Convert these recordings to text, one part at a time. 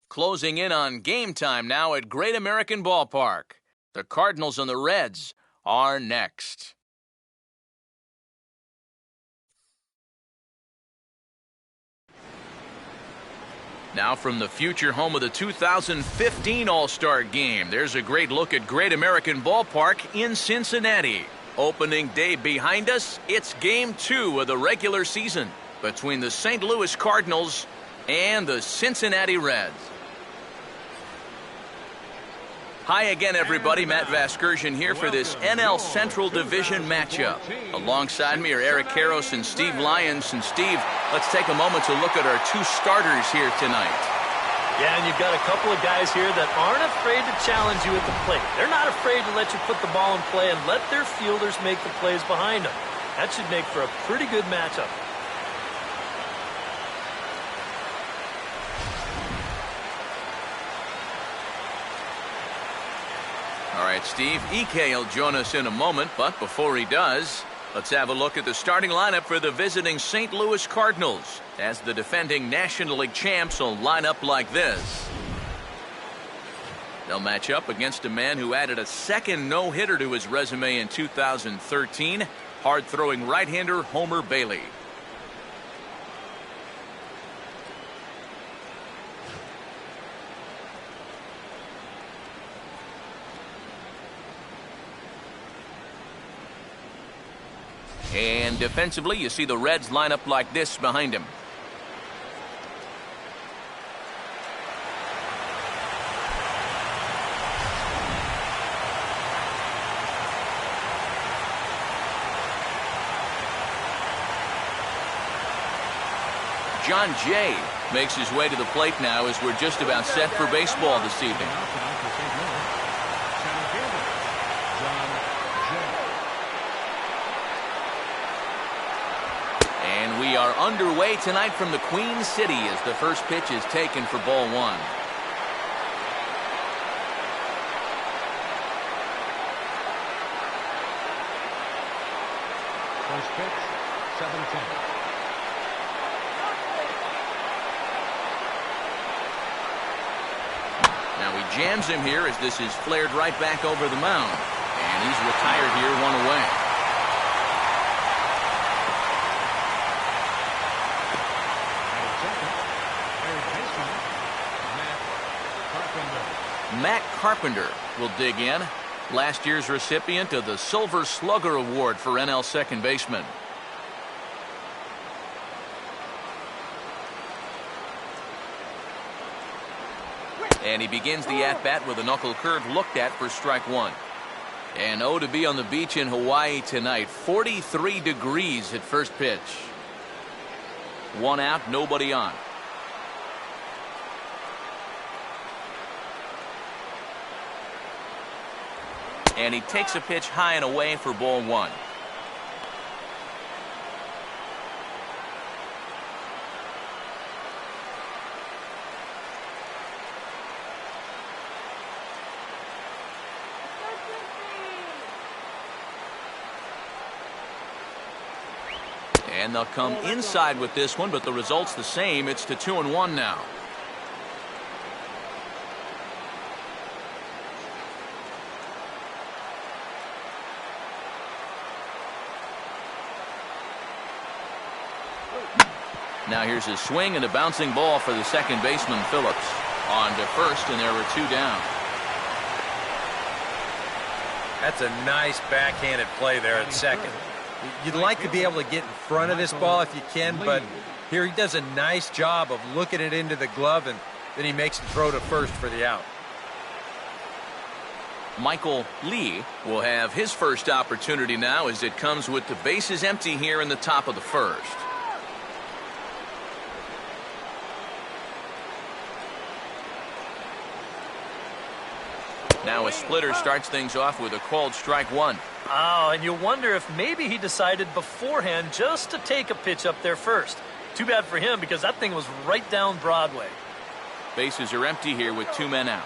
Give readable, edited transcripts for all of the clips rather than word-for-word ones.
Closing in on game time now at Great American Ballpark. The Cardinals and the Reds are next. Now from the future home of the 2015 All-Star Game, there's a great look at Great American Ballpark in Cincinnati. Opening day behind us, it's Game 2 of the regular season between the St. Louis Cardinals and the Cincinnati Reds. Hi again, everybody. Matt Vasgersian here for this NL Central Division matchup. Alongside me are Eric Karros and Steve Lyons. And Steve, let's take a moment to look at our two starters here tonight. Yeah, and you've got a couple of guys here that aren't afraid to challenge you at the plate. They're not afraid to let you put the ball in play and let their fielders make the plays behind them. That should make for a pretty good matchup. All right, Steve, EK will join us in a moment, but before he does, let's have a look at the starting lineup for the visiting St. Louis Cardinals, as the defending National League champs will line up like this. They'll match up against a man who added a second no-hitter to his resume in 2013, hard-throwing right-hander Homer Bailey. And defensively, you see the Reds line up like this behind him. John Jay makes his way to the plate now as we're just about set for baseball this evening. We are underway tonight from the Queen City as the first pitch is taken for ball one. First pitch, 7-10. Now he jams him here as this is flared right back over the mound. And he's retired here, one away. Matt Carpenter will dig in. Last year's recipient of the Silver Slugger Award for NL second baseman. And he begins the at-bat with a knuckle curve looked at for strike one. And oh, to be on the beach in Hawaii tonight. 43 degrees at first pitch. One out, nobody on. And he takes a pitch high and away for ball one. And they'll come inside with this one, but the result's the same. It's to 2-1 now. Now here's a swing and a bouncing ball for the second baseman, Phillips. On to first, and there were two down. That's a nice backhanded play there at second. You'd like to be able to get in front of this ball if you can, but here he does a nice job of looking it into the glove, and then he makes the throw to first for the out. Michael Lee will have his first opportunity now as it comes with the bases empty here in the top of the first. Now a splitter starts things off with a called strike one. Oh, and you wonder if maybe he decided beforehand just to take a pitch up there first. Too bad for him because that thing was right down Broadway. Bases are empty here with two men out.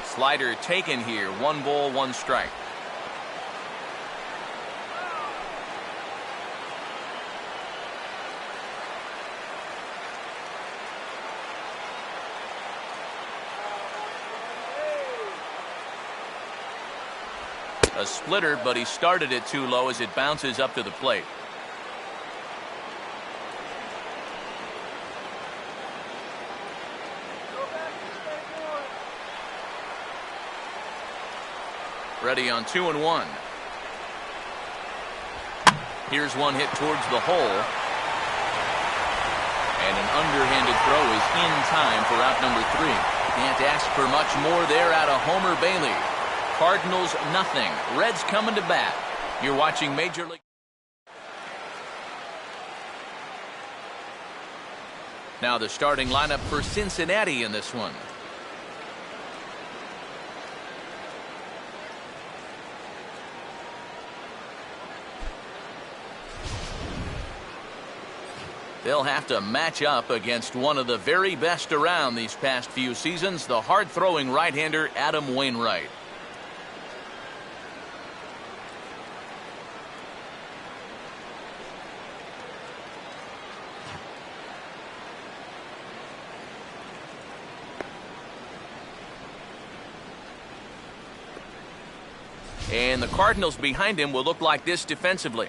Slider taken here. 1 ball, 1 strike. A splitter, but he started it too low as it bounces up to the plate. Ready on 2-1. Here's one hit towards the hole. And an underhanded throw is in time for out number 3. Can't ask for much more there out of Homer Bailey. Cardinals nothing. Reds coming to bat. You're watching Major League. Now the starting lineup for Cincinnati in this one. They'll have to match up against one of the very best around these past few seasons, the hard-throwing right-hander Adam Wainwright. And the Cardinals behind him will look like this defensively.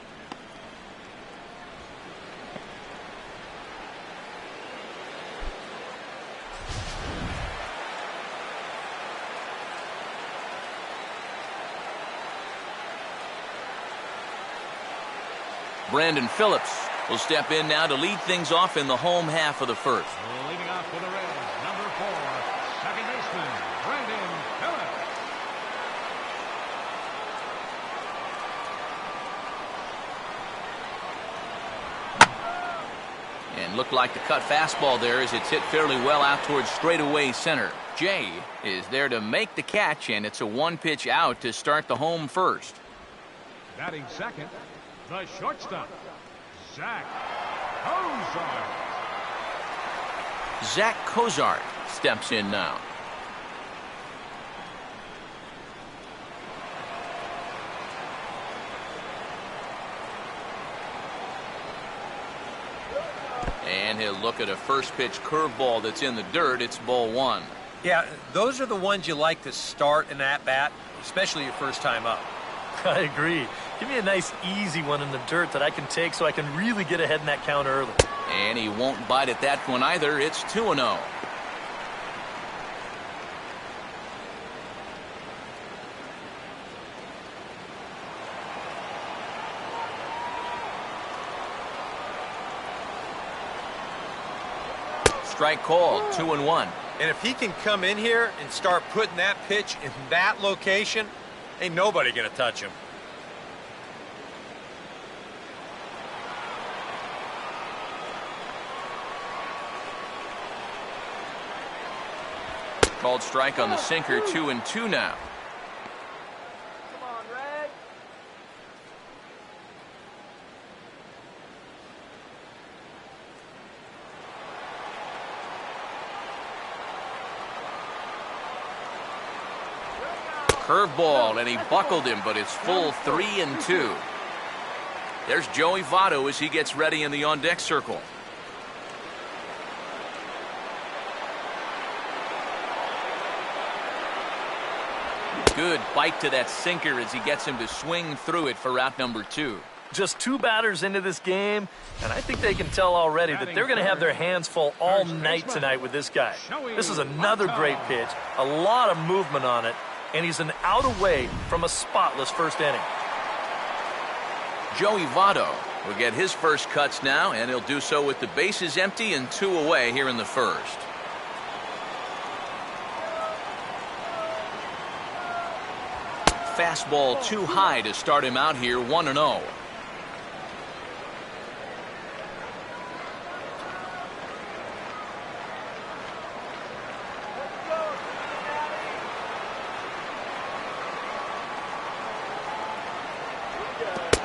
Brandon Phillips will step in now to lead things off in the home half of the first. Leading off for the Reds, number 4, second baseman, Brandon Phillips. And looked like the cut fastball there as it's hit fairly well out towards straightaway center. Jay is there to make the catch, and it's a one-pitch out to start the home first. Batting second, the shortstop, Zach Kozart. Zach Kozart steps in now. And he'll look at a first pitch curveball that's in the dirt. It's ball 1. Yeah, those are the ones you like to start an at-bat, especially your first time up. I agree. Give me a nice easy one in the dirt that I can take so I can really get ahead in that count early. And he won't bite at that one either. It's 2-0. Strike called, 2-1. And if he can come in here and start putting that pitch in that location, ain't nobody going to touch him. Called strike on the sinker, 2-2 now. Come on, Red. Curveball, and he buckled him, but it's full 3-2. There's Joey Votto as he gets ready in the on-deck circle. Good bite to that sinker as he gets him to swing through it for out number 2. Just 2 batters into this game, and I think they can tell already that they're going to have their hands full all night tonight with this guy. This is another great pitch, a lot of movement on it, and he's an out away from a spotless first inning. Joey Votto will get his first cuts now, and he'll do so with the bases empty and 2 away here in the first. Fastball too high to start him out here, 1-0.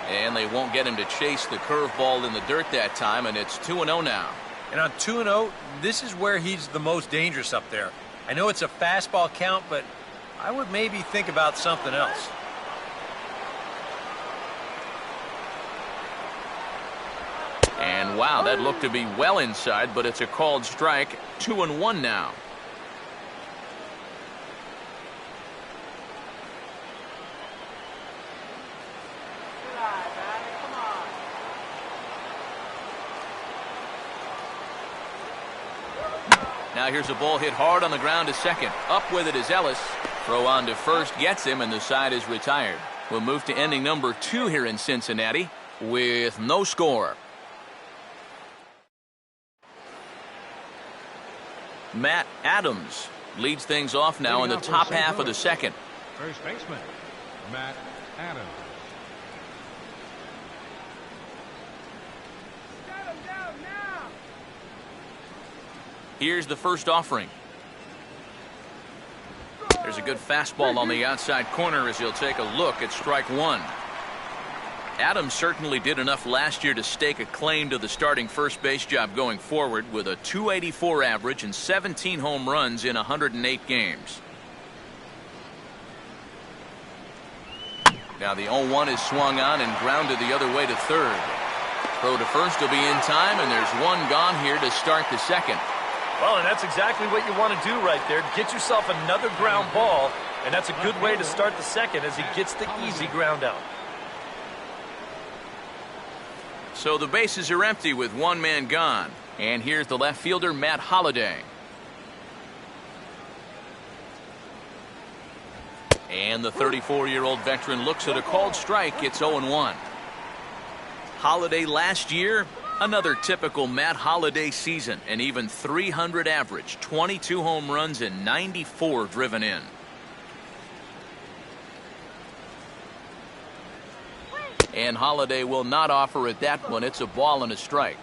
And they won't get him to chase the curveball in the dirt that time, and it's 2-0 now. And on 2-0, this is where he's the most dangerous up there. I know it's a fastball count, but I would maybe think about something else. And wow, that looked to be well inside, but it's a called strike. 2-1 now. Now here's a ball hit hard on the ground to second. Up with it is Ellis. Throw on to first gets him, and the side is retired. We'll move to inning number 2 here in Cincinnati with no score. Matt Adams leads things off now in the top half of the second. First baseman, Matt Adams. Here's the first offering. There's a good fastball on the outside corner as he'll take a look at strike one. Adams certainly did enough last year to stake a claim to the starting first base job going forward with a .284 average and 17 home runs in 108 games. Now the 0-1 is swung on and grounded the other way to third. Throw to first will be in time, and there's one gone here to start the second. Well, and that's exactly what you want to do right there. Get yourself another ground ball, and that's a good way to start the second as he gets the easy ground out. So the bases are empty with one man gone. And here's the left fielder, Matt Holliday. And the 34-year-old veteran looks at a called strike. It's 0-1. Holliday last year, another typical Matt Holliday season. An even .300 average, 22 home runs and 94 driven in. And Holliday will not offer at that one. It's a ball and a strike.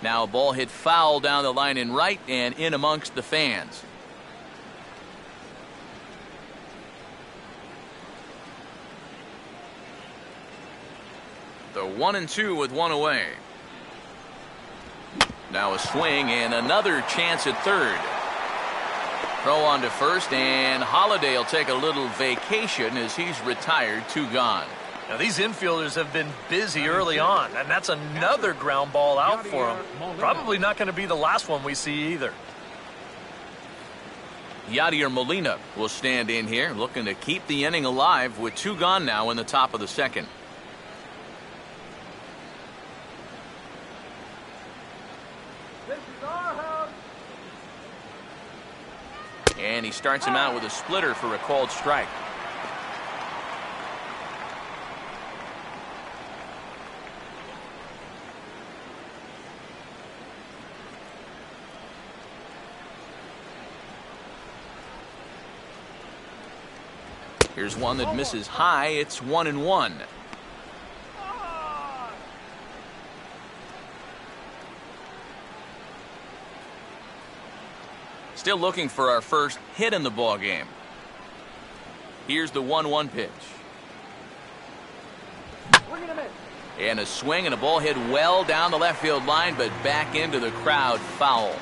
Now a ball hit foul down the line in right and in amongst the fans. The 1-2 with one away. Now a swing and another chance at third. Throw on to first, and Holliday will take a little vacation as he's retired, 2 gone. Now these infielders have been busy early on, and that's another ground ball out for them. Probably not going to be the last one we see either. Yadier Molina will stand in here, looking to keep the inning alive with 2 gone now in the top of the second. And he starts him out with a splitter for a called strike. Here's one that misses high. It's 1-1. Still looking for our first hit in the ball game. Here's the 1-1 pitch. And a swing and a ball hit well down the left field line, but back into the crowd, foul.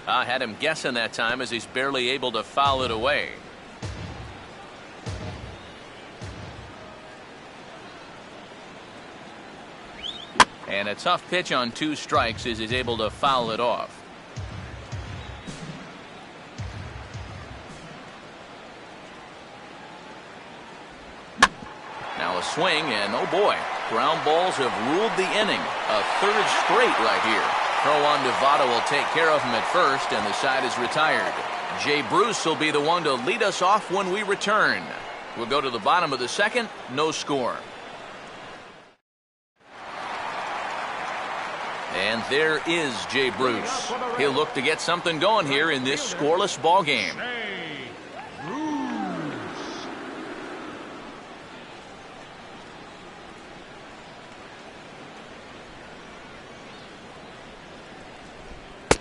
I had him guessing that time as he's barely able to foul it away. And a tough pitch on 2 strikes as he's able to foul it off. Now a swing, and oh boy, ground balls have ruled the inning. A 3rd straight right here. Throw on to Votto will take care of him at first, and the side is retired. Jay Bruce will be the one to lead us off when we return. We'll go to the bottom of the second, no score. And there is Jay Bruce. He'll look to get something going here in this scoreless ball game.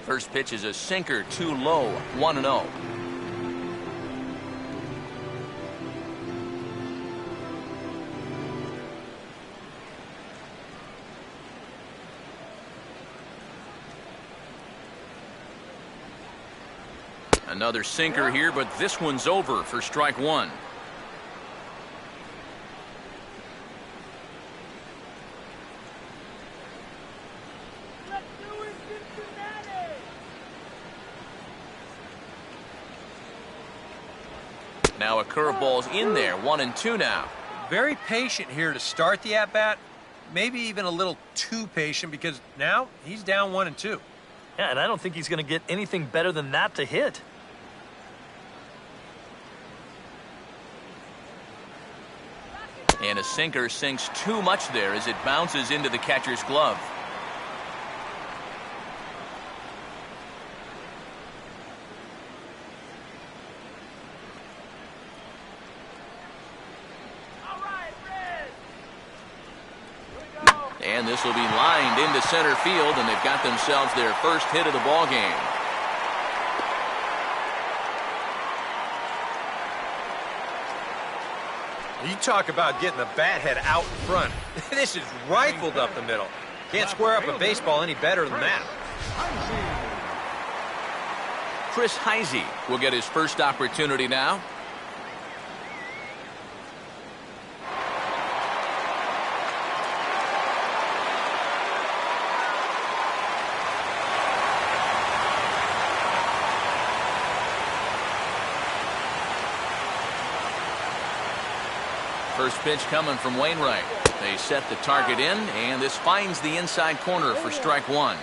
First pitch is a sinker, too low, 1-0. Another sinker here, but this one's over for strike 1. Now a curveball's in there, 1-2 now. Very patient here to start the at-bat. Maybe even a little too patient because now he's down 1-2. Yeah, and I don't think he's going to get anything better than that to hit. And a sinker sinks too much there as it bounces into the catcher's glove. And this will be lined into center field, and they've got themselves their first hit of the ball game. You talk about getting the bat head out in front. This is rifled up the middle. Can't square up a baseball any better than that. Chris Heisey will get his first opportunity now. First pitch coming from Wainwright. They set the target in, and this finds the inside corner for strike one.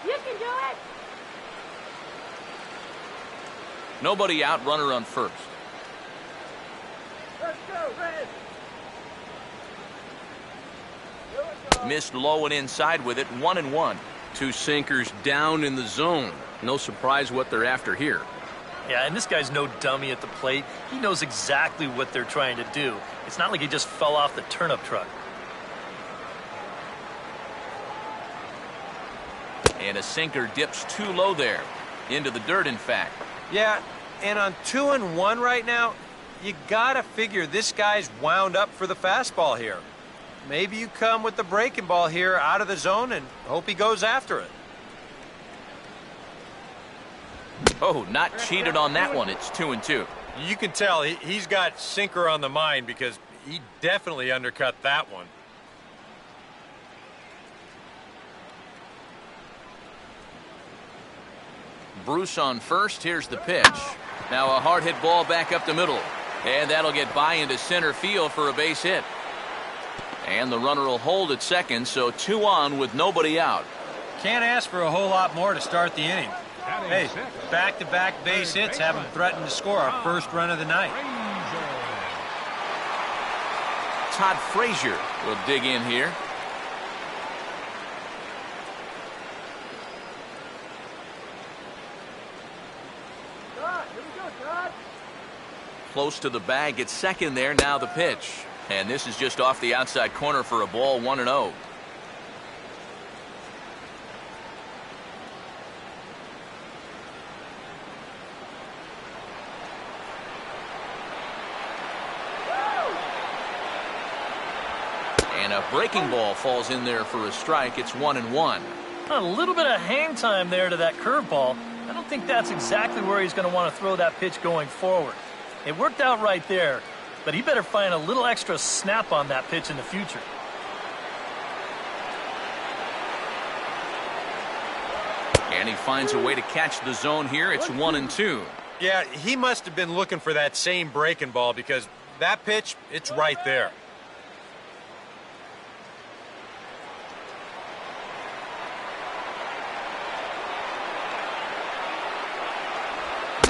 You can do it. Nobody out, runner on first. Let's go, Red. Missed low and inside with it, 1-1. Two sinkers down in the zone. No surprise what they're after here. Yeah, and this guy's no dummy at the plate. He knows exactly what they're trying to do. It's not like he just fell off the turnip truck. And a sinker dips too low there. Into the dirt, in fact. Yeah, and on 2-1 right now, you gotta figure this guy's wound up for the fastball here. Maybe you come with the breaking ball here out of the zone and hope he goes after it. Oh, not cheated on that one. It's 2-2. You can tell he's got sinker on the mind because he definitely undercut that one. Bruce on first. Here's the pitch. Now a hard hit ball back up the middle. And that'll get by into center field for a base hit. And the runner will hold at second, so 2 on with nobody out. Can't ask for a whole lot more to start the inning. Hey, back-to-back base hits haven't threatened to score our first run of the night. Todd Frazier will dig in here. Close to the bag at second there. Now the pitch. And this is just off the outside corner for a ball, 1-0. And a breaking ball falls in there for a strike. It's 1-1. A little bit of hang time there to that curveball. I don't think that's exactly where he's going to want to throw that pitch going forward. It worked out right there, but he better find a little extra snap on that pitch in the future. And he finds a way to catch the zone here. It's 1-2. Yeah, he must have been looking for that same breaking ball because that pitch, it's right there.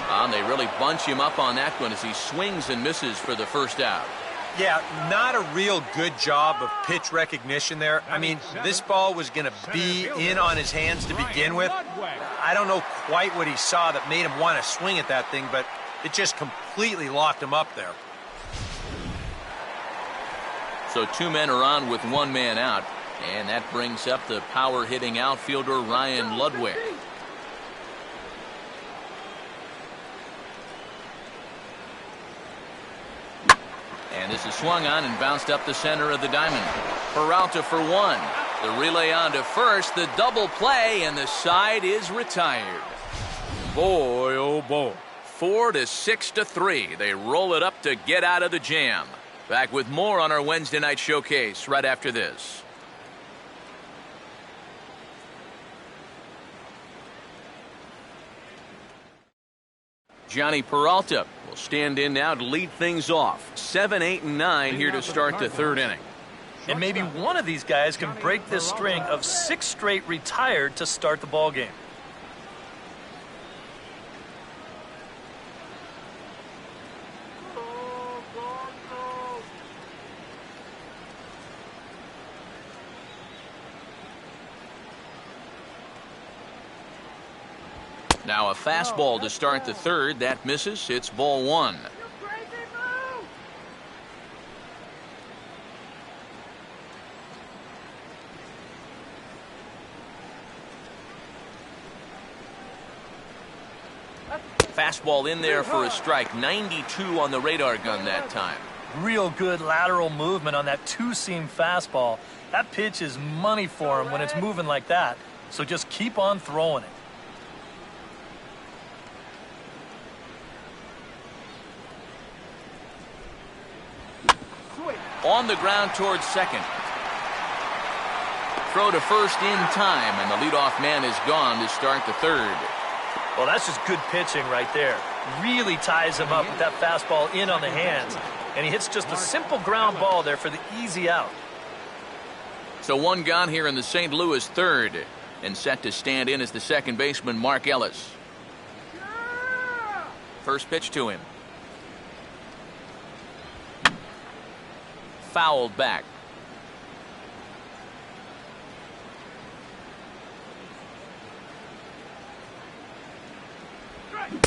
And they really bunch him up on that one as he swings and misses for the first out. Yeah, not a real good job of pitch recognition there. I mean, this ball was going to be in on his hands to begin with. I don't know quite what he saw that made him want to swing at that thing, but it just completely locked him up there. So 2 men are on with 1 man out, and that brings up the power-hitting outfielder Ryan Ludwig. And this is swung on and bounced up the center of the diamond. Peralta for 1. The relay on to first, the double play, and the side is retired. Boy, oh boy. 4-6-3. They roll it up to get out of the jam. Back with more on our Wednesday night showcase right after this. Johnny Peralta will stand in now to lead things off. 7, 8, and 9 here to start the third inning. And maybe one of these guys can break this string of 6 straight retired to start the ball game. Now a fastball to start the third. That misses. It's ball 1. Fastball in there for a strike. 92 on the radar gun that time. Real good lateral movement on that two-seam fastball. That pitch is money for him when it's moving like that. So just keep on throwing it. On the ground towards second. Throw to first in time, and the leadoff man is gone to start the third. Well, that's just good pitching right there. Really ties him up with that fastball in on the hands. And he hits just a simple ground ball there for the easy out. So one gone here in the St. Louis third. And set to stand in is the second baseman, Mark Ellis. First pitch to him. Fouled back.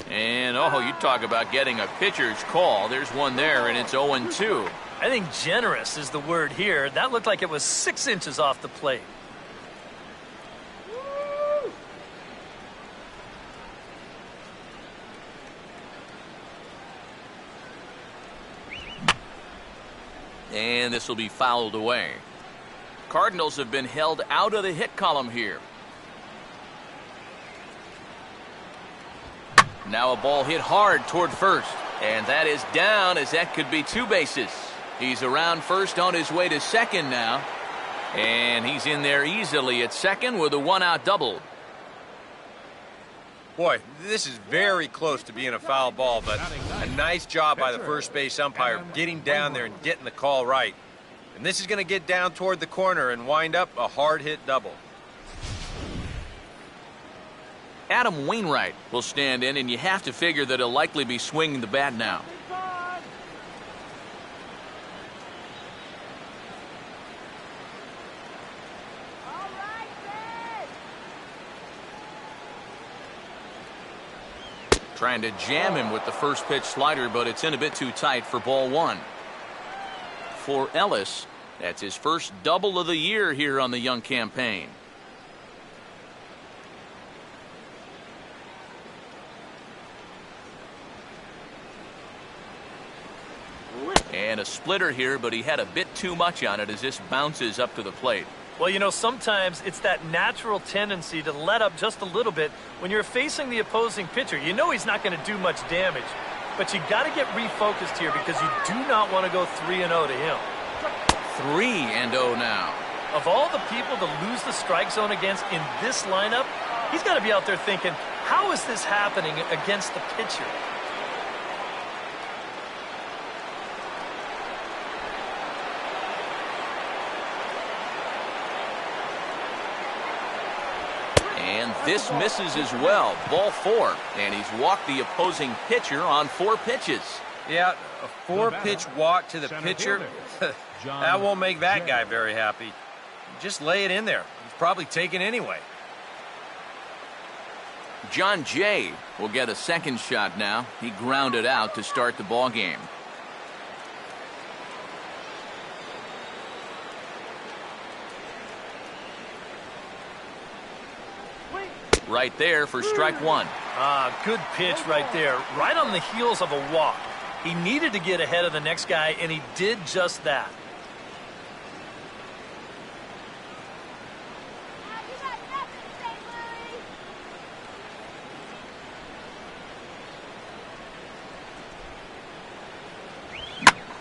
And, oh, you talk about getting a pitcher's call. There's one there, and it's 0-2. I think generous is the word here. That looked like it was 6 inches off the plate. And this will be fouled away. Cardinals have been held out of the hit column here. Now a ball hit hard toward first. And that is down, as that could be 2 bases. He's around first on his way to second now. And he's in there easily at second with a 1-out double. Boy, this is very close to being a foul ball, but a nice job by the first base umpire getting down there and getting the call right. And this is going to get down toward the corner and wind up a hard-hit double. Adam Wainwright will stand in, and you have to figure that he'll likely be swinging the bat now. Trying to jam him with the first pitch slider, but it's in a bit too tight for ball 1. For Ellis, that's his first double of the year here on the young campaign. And a splitter here, but he had a bit too much on it as this bounces up to the plate. Well, you know, sometimes it's that natural tendency to let up just a little bit when you're facing the opposing pitcher. You know he's not going to do much damage, but you got to get refocused here because you do not want to go 3-0 to him. 3-0 now. Of all the people to lose the strike zone against in this lineup, he's got to be out there thinking, how is this happening against the pitcher? And this misses as well. Ball 4. And he's walked the opposing pitcher on 4 pitches. Yeah, a 4-pitch walk to the pitcher. That won't make that guy very happy. Just lay it in there. He's probably taken anyway. John Jay will get a second shot now. He grounded out to start the ball game. Right there for strike 1. Good pitch right there. Right on the heels of a walk. He needed to get ahead of the next guy, and he did just that.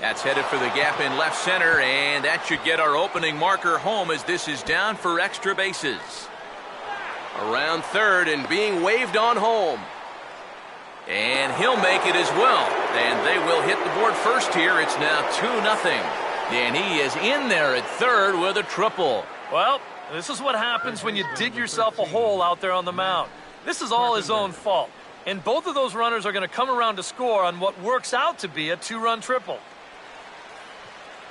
That's headed for the gap in left center, and that should get our opening marker home as this is down for extra bases. Around third and being waved on home. And he'll make it as well. And they will hit the board first here. It's now 2-0. And he is in there at third with a triple. Well, this is what happens when you dig yourself a hole out there on the mound. This is all his own fault. And both of those runners are going to come around to score on what works out to be a 2-run triple.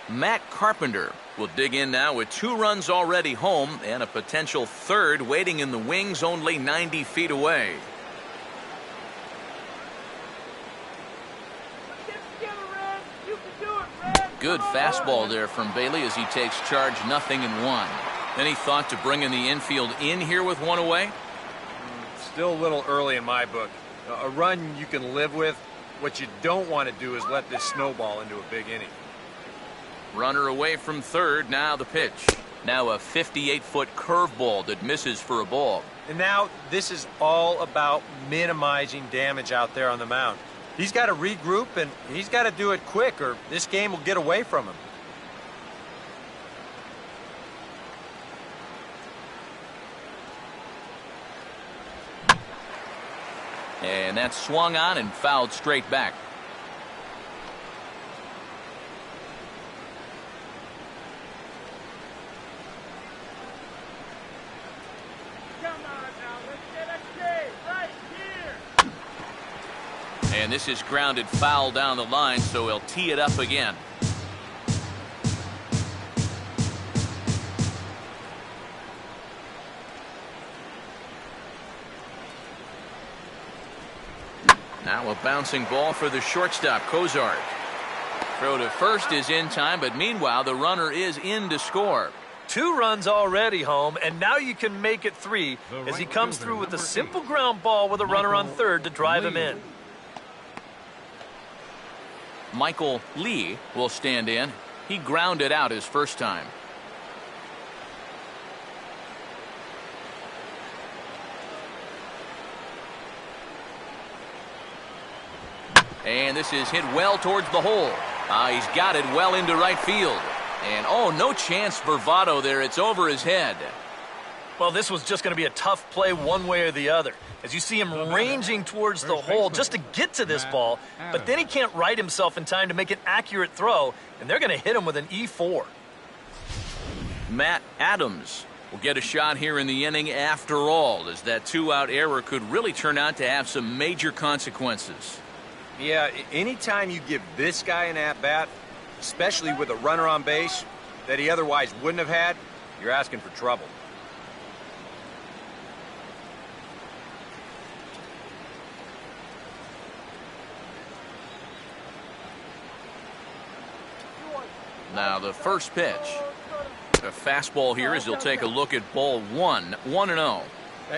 Matt Carpenter will dig in now with 2 runs already home and a potential third waiting in the wings only 90 feet away. Good fastball there from Bailey as he takes charge, 0-1. Any thought to bringing the infield in here with 1 away? Still a little early in my book. A run you can live with. What you don't want to do is let this snowball into a big inning. Runner away from third, now the pitch. Now a 58-foot curveball that misses for a ball. And now this is all about minimizing damage out there on the mound. He's got to regroup, and he's got to do it quick, or this game will get away from him. And that's swung on and fouled straight back. And this is grounded foul down the line, so he'll tee it up again. Now a bouncing ball for the shortstop, Kozart. Throw to first is in time, but meanwhile the runner is in to score. 2 runs already home, and now you can make it 3 as he comes through with a simple ground ball with a runner on third to drive him in. Michael Lee will stand in. He grounded out his first time. And this is hit well towards the hole. He's got it well into right field. And oh, no chance for Votto there. It's over his head. Well, this was just going to be a tough play one way or the other, as you see him ranging towards the hole just to get to this ball, but then he can't right himself in time to make an accurate throw, and they're going to hit him with an E4. Matt Adams will get a shot here in the inning after all, as that 2-out error could really turn out to have some major consequences. Yeah, anytime you give this guy an at-bat, especially with a runner on base that he otherwise wouldn't have had, you're asking for trouble. Now the first pitch. A fastball here as he'll take a look at ball 1, 1-0.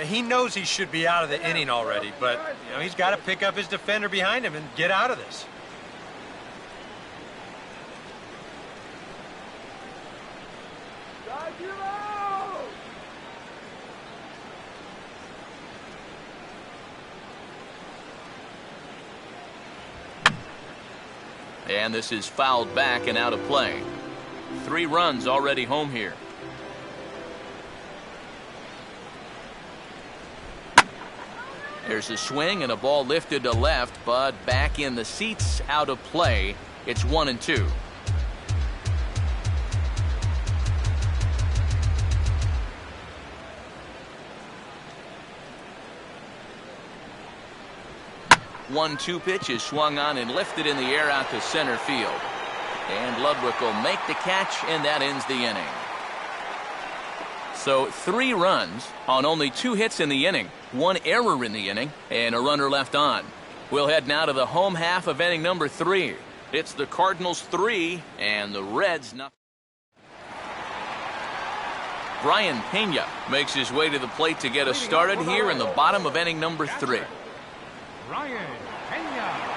He knows he should be out of the inning already, but he's got to pick up his defender behind him and get out of this. And this is fouled back and out of play. 3 runs already home here. There's a swing and a ball lifted to left, but back in the seats, out of play. It's 1-2. One-two pitch is swung on and lifted in the air out to center field. And Ludwig will make the catch, and that ends the inning. So 3 runs on only 2 hits in the inning, 1 error in the inning, and a runner left on. We'll head now to the home half of inning number 3. It's the Cardinals 3 and the Reds nothing. Brian Pena makes his way to the plate to get us started here in the bottom of inning number 3. Brian Pena.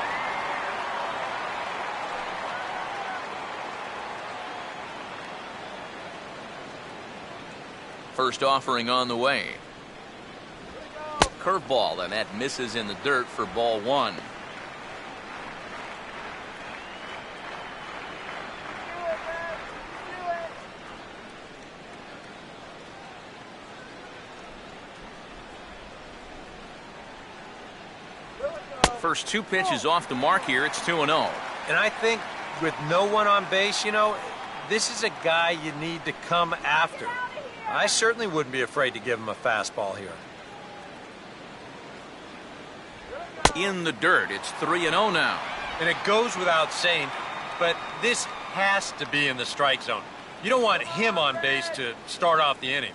First offering on the way. Curveball, and that misses in the dirt for ball 1. First two pitches off the mark here. It's 2-0. And I think with no one on base, this is a guy you need to come after. I certainly wouldn't be afraid to give him a fastball here. In the dirt, it's 3-0 now. And it goes without saying, but this has to be in the strike zone. You don't want him on base to start off the inning.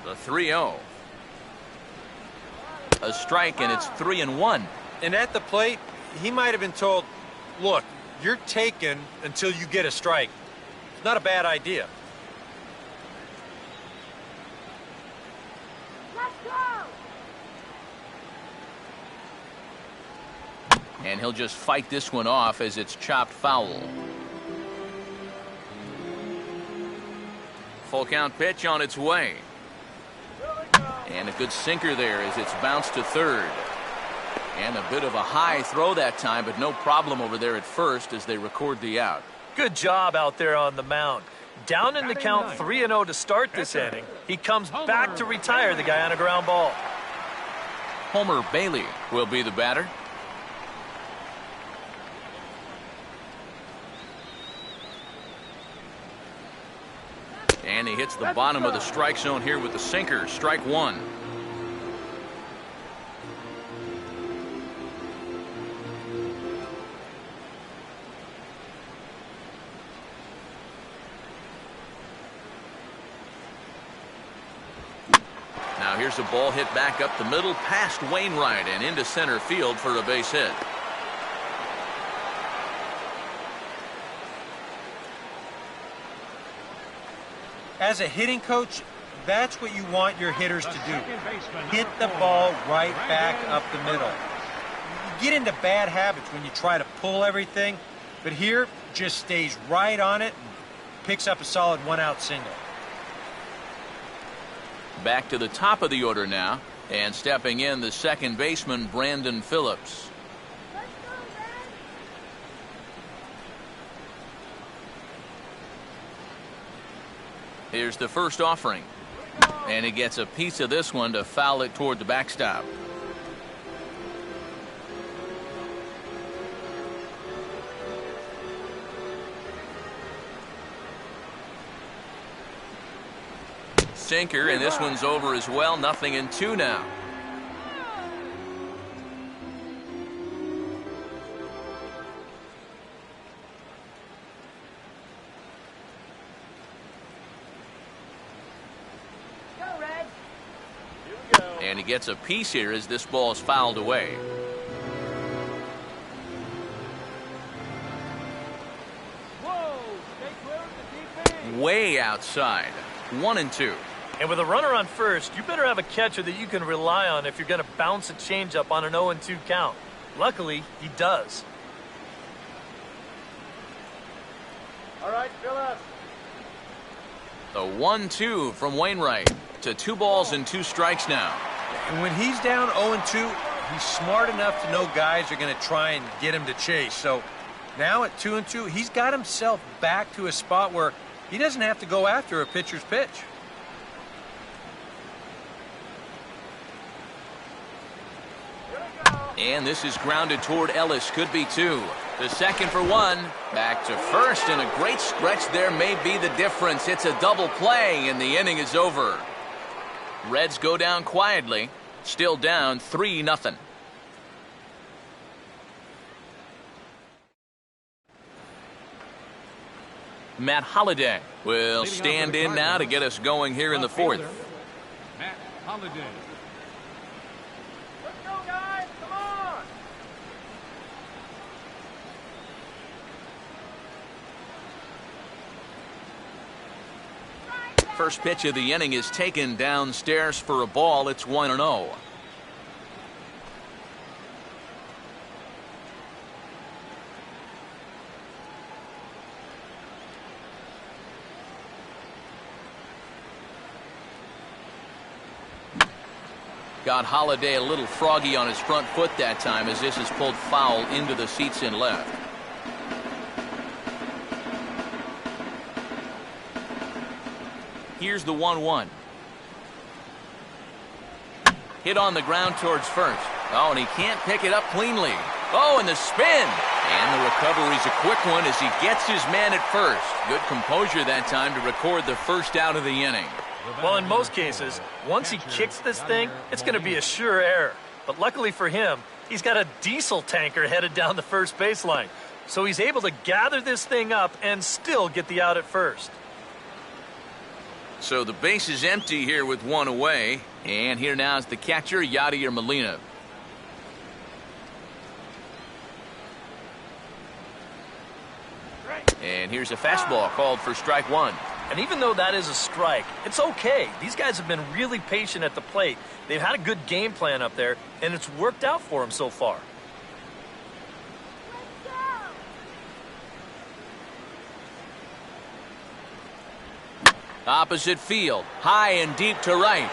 The 3-0. A strike, and it's 3-1. And at the plate, he might have been told, look, you're taken until you get a strike. It's not a bad idea. Let's go! And he'll just fight this one off as it's chopped foul. Full count pitch on its way. And a good sinker there as it's bounced to third. And a bit of a high throw that time, but no problem over there at first as they record the out. Good job out there on the mound. Down in the count 3-0 to start this inning. He comes back to retire the guy on a ground ball. Homer Bailey will be the batter. And he hits the bottom of the strike zone here with the sinker. Strike one. Now here's a ball hit back up the middle past Wainwright and into center field for a base hit. As a hitting coach, that's what you want your hitters to do. Hit the ball right back up the middle. You get into bad habits when you try to pull everything, but here just stays right on it and picks up a solid one-out single. Back to the top of the order now, and stepping in the second baseman Brandon Phillips. Let's go, Red! Here's the first offering, and he gets a piece of this one to foul it toward the backstop. Sinker, and this one's over as well. 0-2 now. Go, Red! And he gets a piece here as this ball is fouled away. Whoa! Stay clear of the DP! Way outside. 1-2. And with a runner on first, you better have a catcher that you can rely on if you're going to bounce a changeup on an 0-2 count. Luckily, he does. All right, Phillips. The 1-2 from Wainwright to 2 balls and 2 strikes now. And when he's down 0-2, he's smart enough to know guys are going to try and get him to chase. So now at 2-2, he's got himself back to a spot where he doesn't have to go after a pitcher's pitch. And this is grounded toward Ellis. Could be 2. The second for 1. Back to first, and a great stretch there may be the difference. It's a double play, and the inning is over. Reds go down quietly. Still down 3-0. Matt Holliday will stand in now to get us going here in the fourth. Matt Holliday. Let's go, guys! Come on! First pitch of the inning is taken downstairs for a ball. It's 1-0. Got Holliday a little froggy on his front foot that time as this is pulled foul into the seats in left. Here's the 1-1. Hit on the ground towards first. Oh, and he can't pick it up cleanly. Oh, and the spin. And the recovery's a quick one as he gets his man at first. Good composure that time to record the first out of the inning. Well, in most cases, once he kicks this thing, it's going to be a sure error. But luckily for him, he's got a diesel tanker headed down the first baseline. So he's able to gather this thing up and still get the out at first. So the base is empty here with one away. And here now is the catcher, Yadier Molina. And here's a fastball called for strike one. And even though that is a strike, it's okay. These guys have been really patient at the plate. They've had a good game plan up there, and it's worked out for them so far. Opposite field, high and deep to right.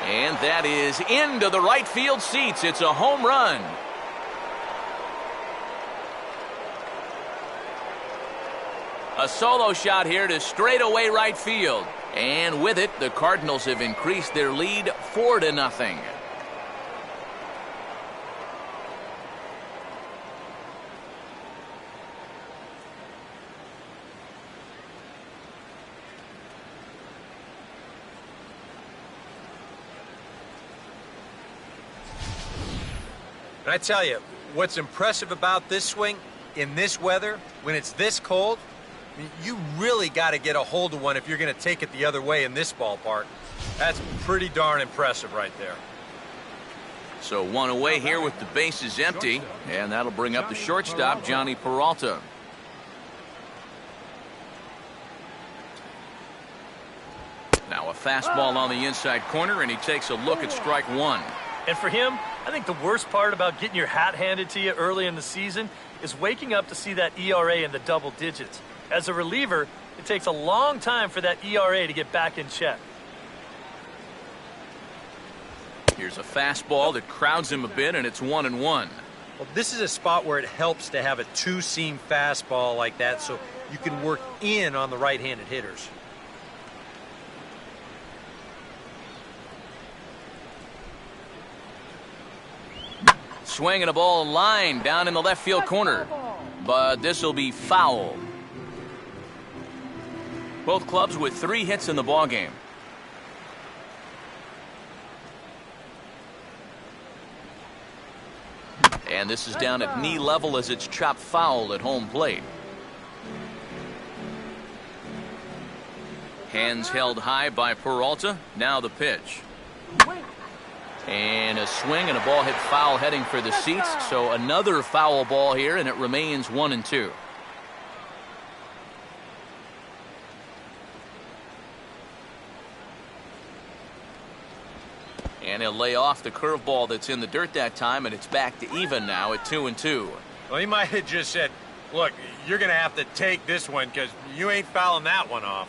And that is into the right field seats. It's a home run. A solo shot here to straightaway right field. And with it, the Cardinals have increased their lead 4-0. And I tell you, what's impressive about this swing, in this weather, when it's this cold, I mean, you really got to get a hold of one if you're going to take it the other way in this ballpark. That's pretty darn impressive right there. So one away here with the bases empty, and that'll bring up the shortstop, Johnny Peralta. Now a fastball on the inside corner, and he takes a look at strike one. And for him, I think the worst part about getting your hat handed to you early in the season is waking up to see that ERA in the double digits. As a reliever, it takes a long time for that ERA to get back in check. Here's a fastball that crowds him a bit, and it's 1-1. Well, this is a spot where it helps to have a two-seam fastball like that so you can work in on the right-handed hitters. Swinging a ball line down in the left field corner. But this will be foul. Both clubs with 3 hits in the ballgame. And this is down at knee level as it's chopped foul at home plate. Hands held high by Peralta. Now the pitch. And a swing and a ball hit foul heading for the seats. So another foul ball here, and it remains 1-2. And he'll lay off the curveball that's in the dirt that time, and it's back to even now at 2-2. Well, he might have just said, look, you're going to have to take this one because you ain't fouling that one off.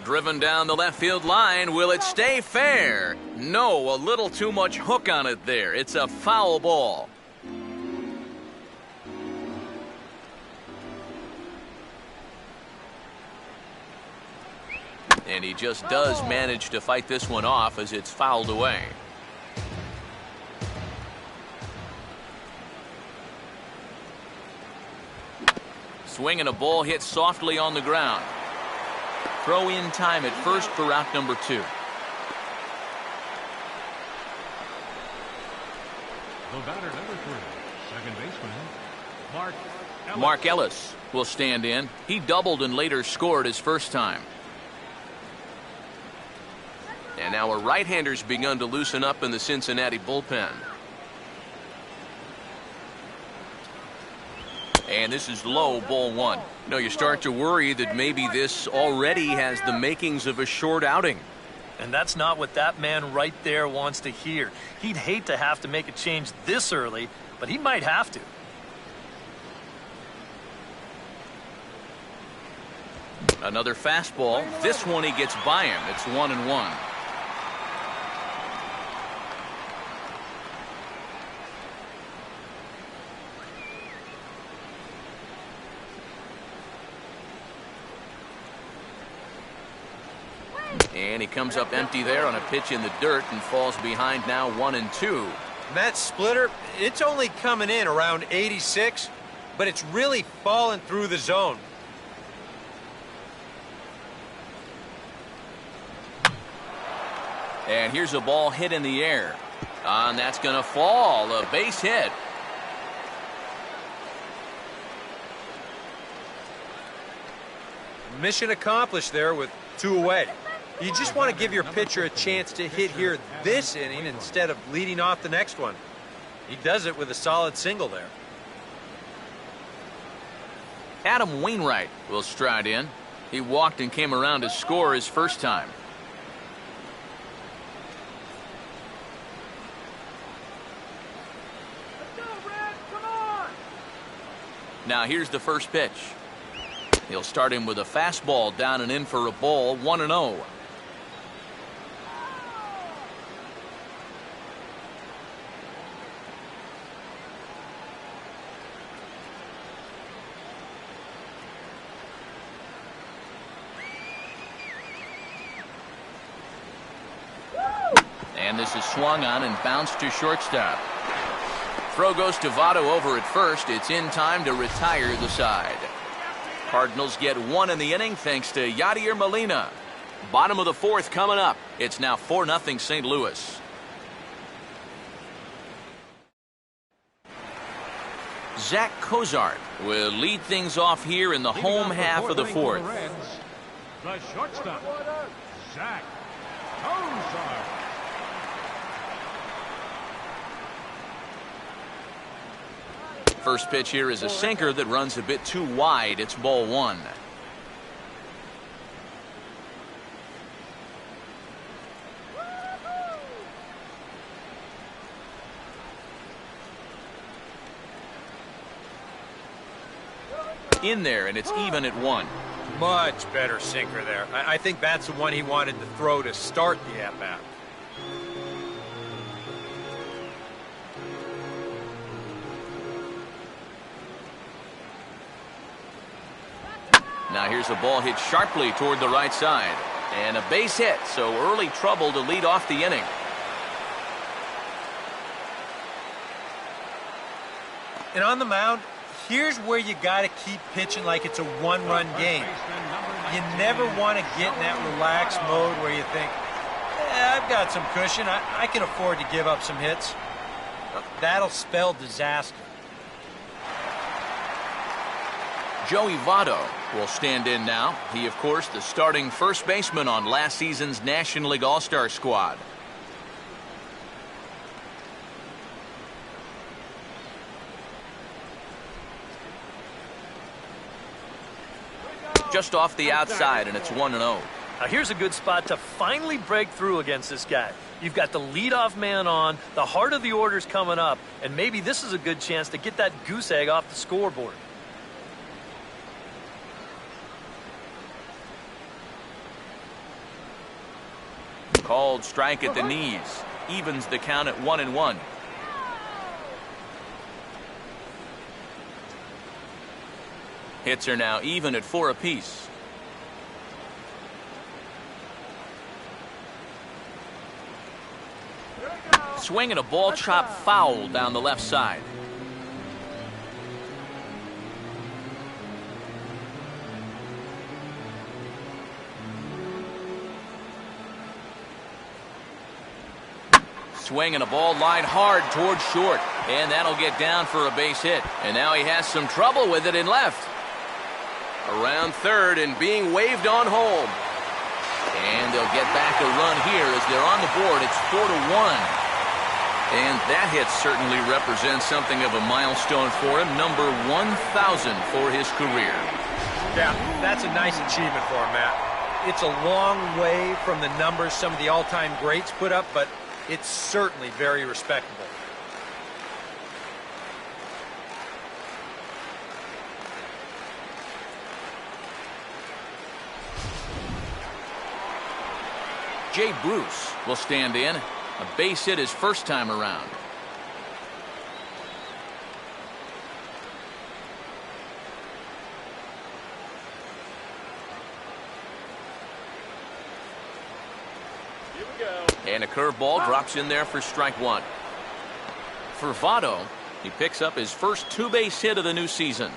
Driven down the left field line. Will it stay fair? No, a little too much hook on it there. It's a foul ball. And he just does manage to fight this one off as it's fouled away. Swing and a ball hit softly on the ground. Throw in time at first for out number 2. The batter, number 3, second baseman, Mark Ellis will stand in. He doubled and later scored his first time. And now a right-hander's begun to loosen up in the Cincinnati bullpen. And this is low, ball 1. You start to worry that maybe this already has the makings of a short outing. And that's not what that man right there wants to hear. He'd hate to have to make a change this early, but he might have to. Another fastball. This one he gets by him. It's 1-1. And he comes up empty there on a pitch in the dirt and falls behind now 1-2. And that splitter, it's only coming in around 86, but it's really falling through the zone. And here's a ball hit in the air. And that's going to fall. A base hit. Mission accomplished there with 2 away. You just want to give your pitcher a chance to hit here this inning instead of leading off the next one. He does it with a solid single there. Adam Wainwright will stride in. He walked and came around to score his first time. Now here's the first pitch. He'll start him with a fastball down and in for a ball, 1-0. And this is swung on and bounced to shortstop. Throw goes to Votto over at first. It's in time to retire the side. Cardinals get 1 in the inning thanks to Yadier Molina. Bottom of the 4th coming up. It's now 4-0 St. Louis. Zach Cozart will lead things off here in the home half of the 4th. The shortstop, Zach Cozart. First pitch here is a sinker that runs a bit too wide. It's ball 1. In there, and it's even at 1. Much better sinker there. I think that's the one he wanted to throw to start the at-bat. Now here's a ball hit sharply toward the right side. And a base hit, so early trouble to lead off the inning. And on the mound, here's where you got to keep pitching like it's a one-run game. You never want to get in that relaxed mode where you think, I've got some cushion. I can afford to give up some hits. That'll spell disaster. Joey Votto will stand in now. He, of course, the starting first baseman on last season's National League All-Star squad. Just off the outside, and it's 1-0. Now here's a good spot to finally break through against this guy. You've got the leadoff man on, the heart of the order's coming up, and maybe this is a good chance to get that goose egg off the scoreboard. Called strike at the knees. Evens the count at 1-1. Hits are now even at 4 apiece. Swinging a ball chopped foul down the left side. Swinging a ball line hard towards short, and that'll get down for a base hit. And now he has some trouble with it in left. Around third and being waved on home. And they'll get back a run here as they're on the board. It's 4-1. And that hit certainly represents something of a milestone for him. Number 1,000 for his career. Yeah, that's a nice achievement for him, Matt. It's a long way from the numbers some of the all-time greats put up, but it's certainly very respectable. Jay Bruce will stand in. A base hit his first time around. And a curveball drops in there for strike one. For Votto, he picks up his first two-base hit of the new season.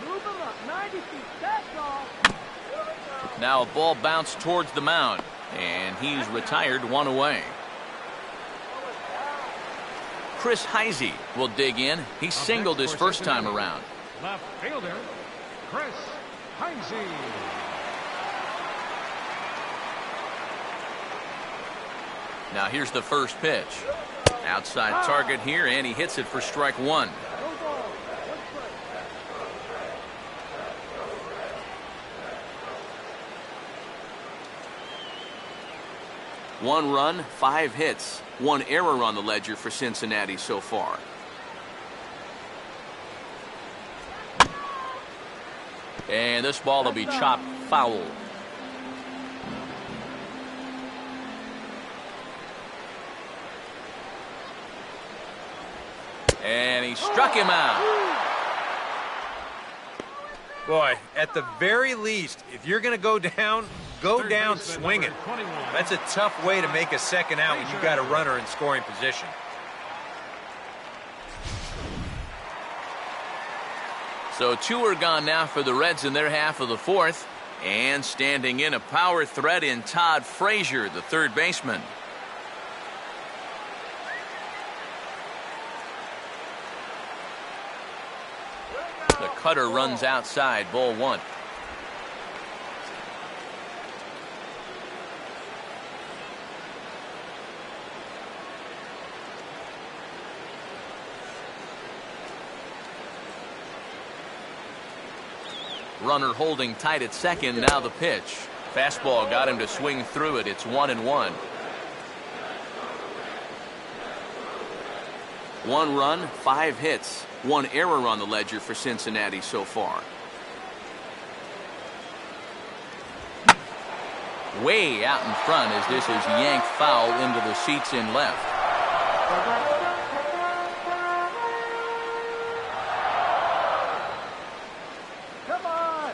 Move him up 90 feet. That's all. Now a ball bounced towards the mound, and he's retired one away. Chris Heisey will dig in. He singled his first time around. Left fielder, Chris Heisey. Now here's the first pitch. Outside target here, and he hits it for strike one. One run, 5 hits, 1 error on the ledger for Cincinnati so far. And this ball will be chopped foul. And he struck him out. Boy, at the very least, if you're going to go down swinging. That's a tough way to make a second out when you've got a runner in scoring position. So 2 are gone now for the Reds in their half of the fourth. And standing in a power threat in Todd Frazier, the third baseman. The cutter runs outside, ball one. Runner holding tight at second. Now the pitch. Fastball got him to swing through it. It's 1-1. 1 run, 5 hits, 1 error on the ledger for Cincinnati so far. Way out in front as this is yanked foul into the seats in left. Come on.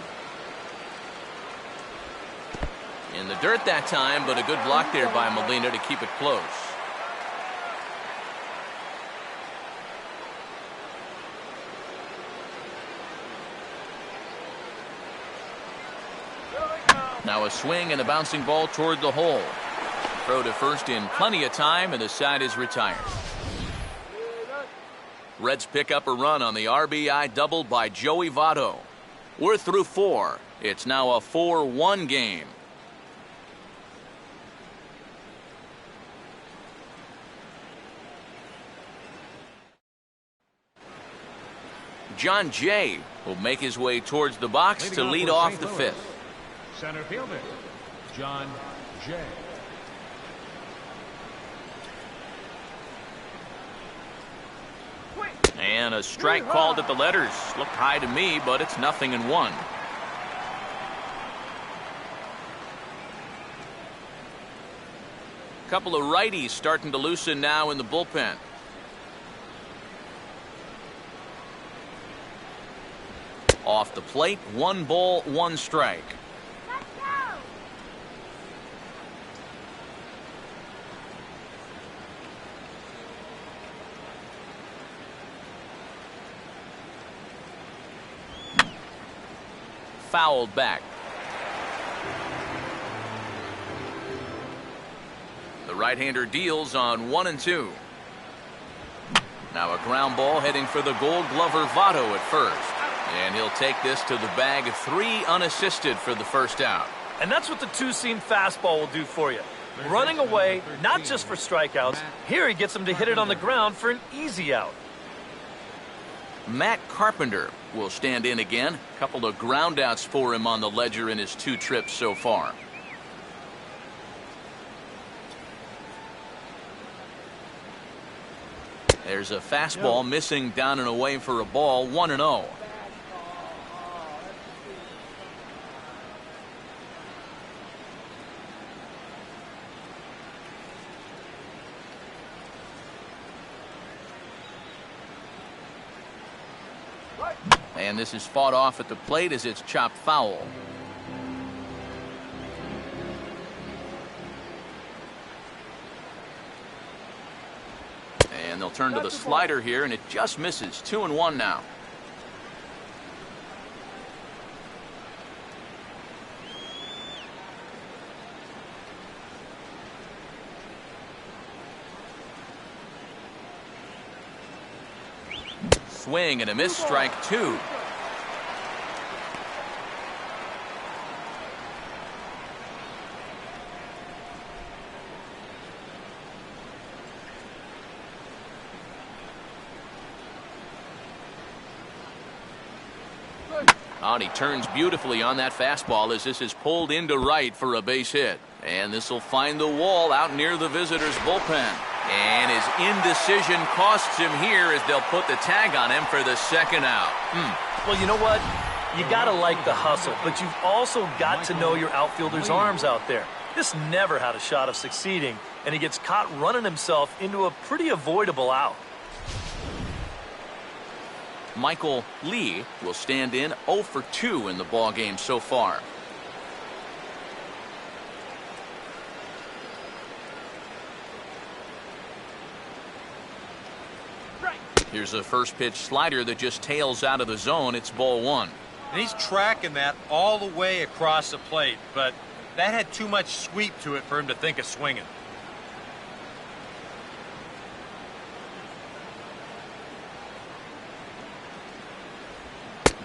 In the dirt that time, but a good block there by Molina to keep it close. Now a swing and a bouncing ball toward the hole. Throw to first in plenty of time, and the side is retired. Reds pick up a run on the RBI double by Joey Votto. We're through 4. It's now a 4-1 game. John Jay will make his way towards the box to lead off the 5th. Center fielder, John Jay. And a strike called at the letters. Looked high to me, but it's 0-1. Couple of righties starting to loosen now in the bullpen. Off the plate, 1 ball, 1 strike. Fouled back. The right-hander deals on 1 and 2. Now a ground ball heading for the Gold Glover Votto at first. And he'll take this to the bag of 3 unassisted for the first out. And that's what the two-seam fastball will do for you. Running away, not just for strikeouts. Here he gets him to hit it on the ground for an easy out. Matt Carpenter will stand in again. A couple of groundouts for him on the ledger in his 2 trips so far. There's a fastball missing down and away for a ball, 1-0. And this is fought off at the plate as it's chopped foul. And they'll turn to the slider here, and it just misses. 2-1 now. Swing and a miss, strike 2. And he turns beautifully on that fastball as this is pulled into right for a base hit. And this will find the wall out near the visitors' bullpen. And his indecision costs him here as they'll put the tag on him for the second out. Well, you know what? You got to like the hustle, but you've also got to know your outfielder's arms out there. This never had a shot of succeeding, and he gets caught running himself into a pretty avoidable out. Michael Lee will stand in 0 for 2 in the ballgame so far. Here's a first pitch slider that just tails out of the zone. It's ball 1. And he's tracking that all the way across the plate, but that had too much sweep to it for him to think of swinging.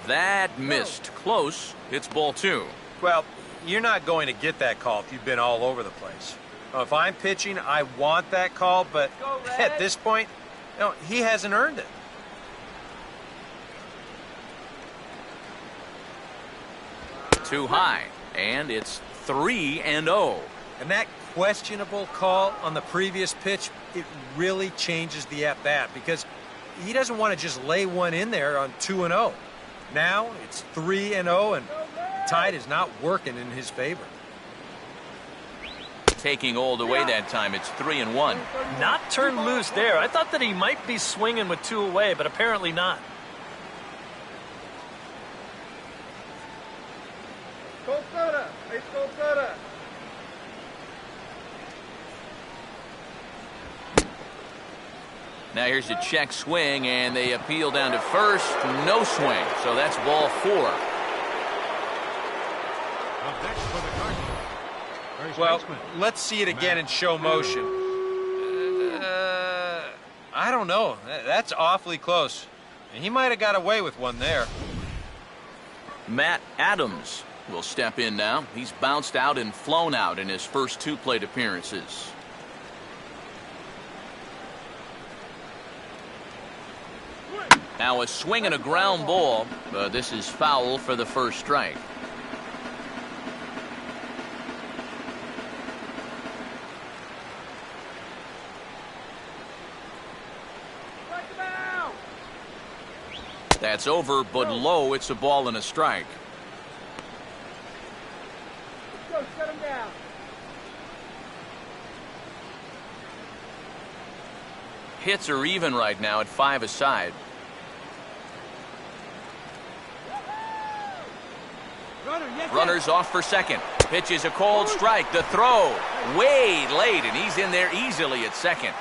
That missed. Close. It's ball 2. Well, you're not going to get that call if you've been all over the place. If I'm pitching, I want that call, but at this point, no, he hasn't earned it. Too high, and it's 3-0. And that questionable call on the previous pitch, it really changes the at-bat because he doesn't want to just lay one in there on 2-0. Now it's 3-0, and the tide is not working in his favor. Taking all the way that time, it's 3-1. Not turned loose there. I thought that he might be swinging with 2 away, but apparently not. Now here's a check swing, and they appeal down to first. No swing, so that's ball 4. Up next for the Cardinals. Well, let's see it again in show motion. I don't know. That's awfully close. He might have got away with one there. Matt Adams will step in now. He's bounced out and flown out in his first 2 plate appearances. Now a swing and a ground ball, but this is foul for the first strike. That's over, but low. It's a ball and a strike. Go, shut him down. Hits are even right now at 5 aside. Runners off for second. Pitch is a cold strike. The throw way late, and he's in there easily at second.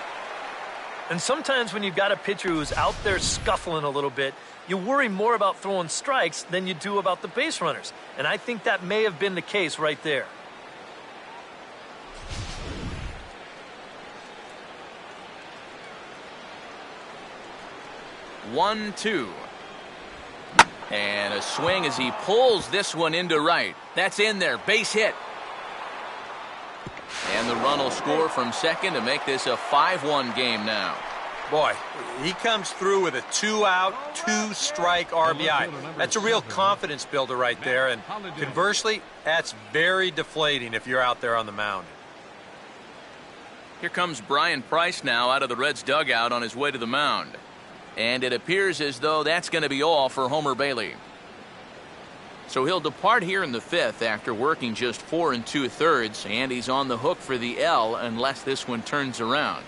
And sometimes when you've got a pitcher who's out there scuffling a little bit, you worry more about throwing strikes than you do about the base runners. And I think that may have been the case right there. One, 2. And a swing as he pulls this one into right. That's in there. Base hit. And the run will score from second to make this a 5-1 game now. Boy, he comes through with a 2-out, 2-strike RBI. That's a real confidence builder right there. And conversely, that's very deflating if you're out there on the mound. Here comes Brian Price now out of the Reds dugout on his way to the mound. And it appears as though that's going to be all for Homer Bailey. So he'll depart here in the 5th after working just 4 2/3, and he's on the hook for the L unless this one turns around.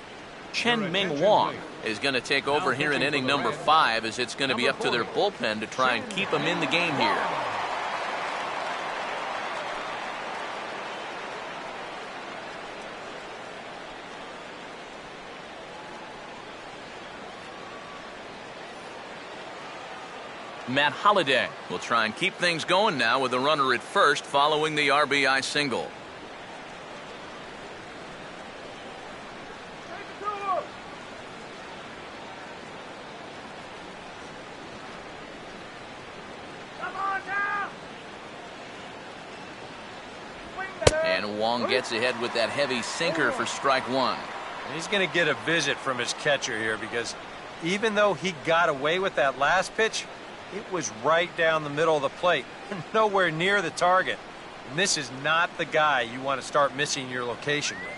Chen-Ming Wong is going to take over here in inning number 5, as it's going to be up to their bullpen to try and keep them in the game here. Matt Holliday will try and keep things going now with a runner at first following the RBI single. And Wong gets ahead with that heavy sinker for strike 1. And he's going to get a visit from his catcher here, because even though he got away with that last pitch, it was right down the middle of the plate, nowhere near the target. And this is not the guy you want to start missing your location with.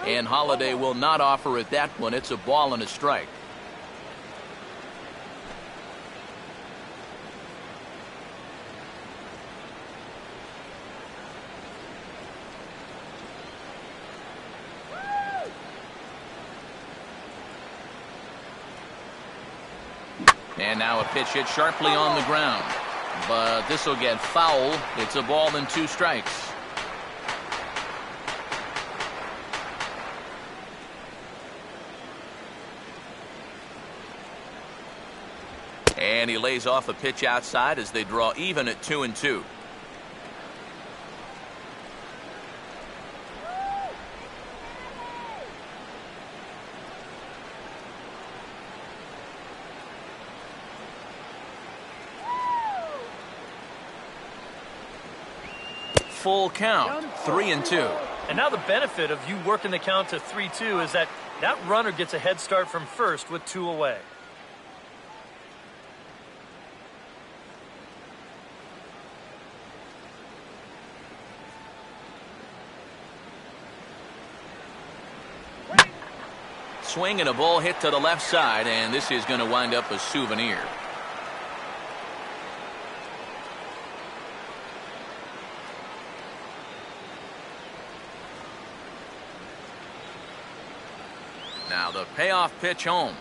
And Holliday will not offer at that one. It's a ball and a strike. And now a pitch hit sharply on the ground. But this will get foul. It's a ball and 2 strikes. And he lays off a pitch outside as they draw even at 2-2. Full count, 3-2. And now the benefit of you working the count to 3-2 is that that runner gets a head start from first with 2 away. Swing and a ball hit to the left side, and this is going to wind up a souvenir. Now the payoff pitch home.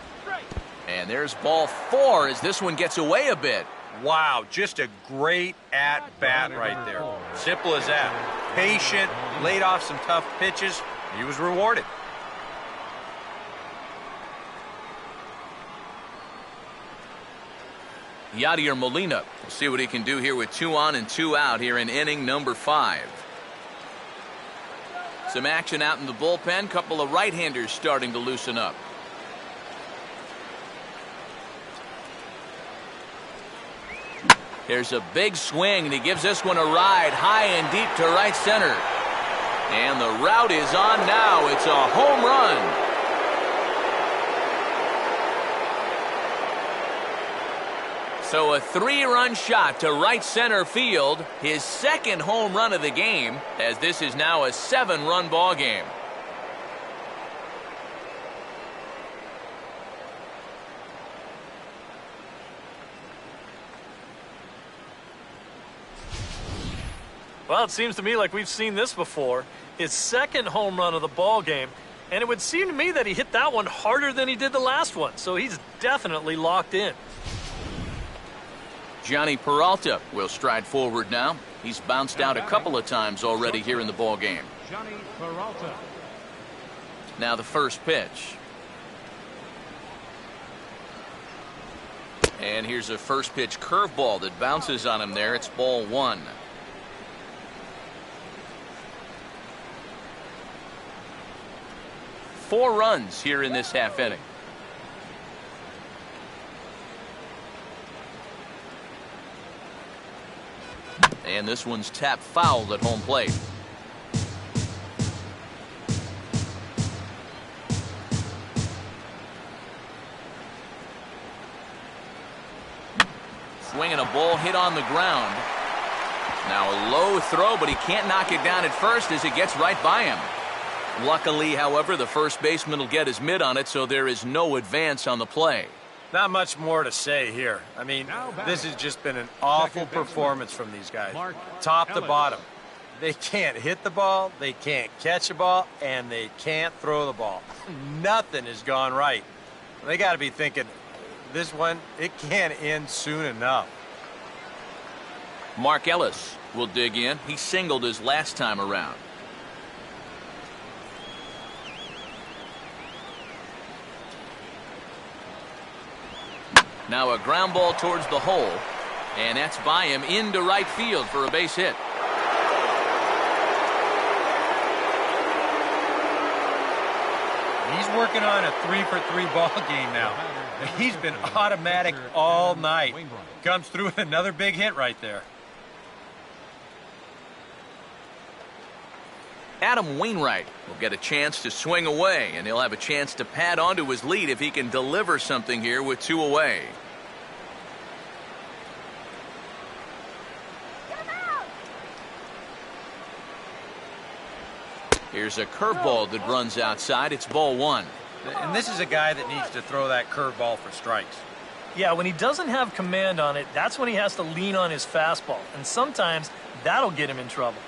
And there's ball 4 as this one gets away a bit. Wow, just a great at-bat right there. Simple as that. Patient, laid off some tough pitches. He was rewarded. Yadier Molina. We'll see what he can do here with 2 on and 2 out here in inning number 5. Some action out in the bullpen. Couple of right-handers starting to loosen up. Here's a big swing, and he gives this one a ride high and deep to right center. And the route is on now. It's a home run. So a 3-run shot to right center field, his second home run of the game, as this is now a 7-run ball game. Well, it seems to me like we've seen this before. His second home run of the ball game, and it would seem to me that he hit that one harder than he did the last one, so he's definitely locked in. Johnny Peralta will stride forward now. He's bounced out a couple of times already here in the ball game. Johnny Peralta. Now the first pitch. And here's a first pitch curveball that bounces on him there. It's ball 1. Four runs here in this half inning. And this one's tapped foul at home plate. Swinging a ball hit on the ground. Now a low throw, but he can't knock it down at first as it gets right by him. Luckily, however, the first baseman will get his mitt on it, so there is no advance on the play. Not much more to say here. I mean, this has just been an awful performance from these guys, top to bottom. They can't hit the ball, they can't catch the ball, and they can't throw the ball. Nothing has gone right. They got to be thinking, this one, it can't end soon enough. Mark Ellis will dig in. He singled his last time around. Now a ground ball towards the hole, and that's by him into right field for a base hit. He's working on a 3-for-3 ball game now. He's been automatic all night. Comes through with another big hit right there. Adam Wainwright will get a chance to swing away, and he'll have a chance to pad onto his lead if he can deliver something here with 2 away. Here's a curveball that runs outside. It's ball 1. And this is a guy that needs to throw that curveball for strikes. Yeah, when he doesn't have command on it, that's when he has to lean on his fastball. And sometimes that'll get him in trouble.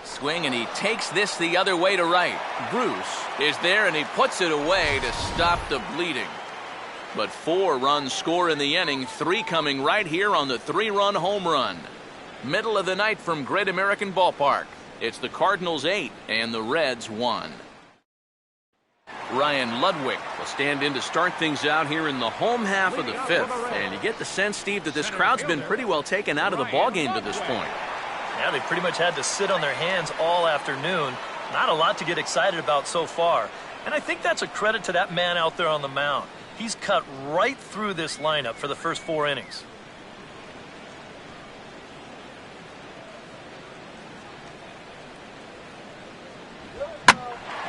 Swing, and he takes this the other way to right. Bruce is there, and he puts it away to stop the bleeding. But 4 runs score in the inning, 3 coming right here on the 3-run home run. Middle of the night from Great American Ballpark. It's the Cardinals 8 and the Reds 1. Ryan Ludwig will stand in to start things out here in the home half of the 5th. And you get the sense, Steve, that this crowd's been pretty well taken out of the ballgame to this point. Yeah, they pretty much had to sit on their hands all afternoon. Not a lot to get excited about so far. And I think that's a credit to that man out there on the mound. He's cut right through this lineup for the first 4 innings.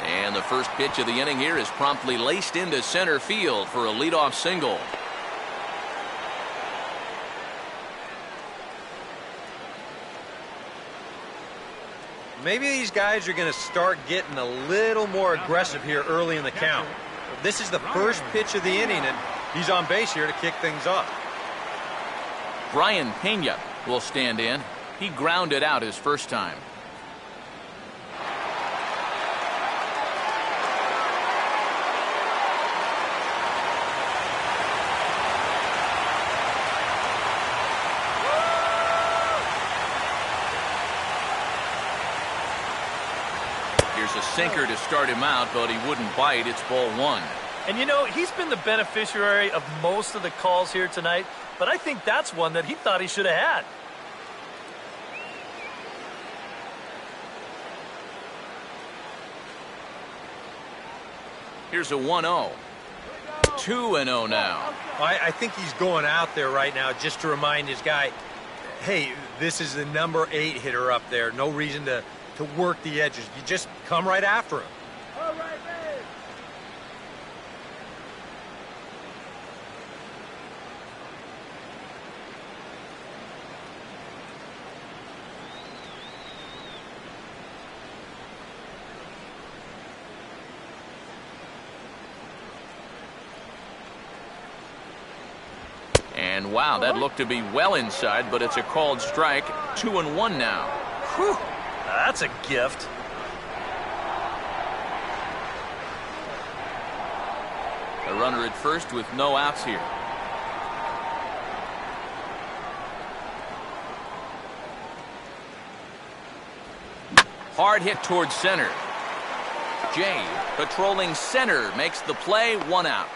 And the first pitch of the inning here is promptly laced into center field for a leadoff single. Maybe these guys are going to start getting a little more aggressive here early in the count. This is the first pitch of the inning, and he's on base here to kick things off. Brian Pena will stand in. He grounded out his first time. Here's a sinker to start him out, but he wouldn't bite. It's ball 1. And you know, he's been the beneficiary of most of the calls here tonight, but I think that's one that he thought he should have had. Here's a 1-0. 2-0 now. I think he's going out there right now just to remind his guy, hey, this is the number 8 hitter up there. No reason to work the edges. You just come right after him. All right, man. And wow, that looked to be well inside, but it's a called strike. 2-1 now. Whew, that's a gift. A runner at first with no outs here. Hard hit towards center. Jay, patrolling center, makes the play. 1 out.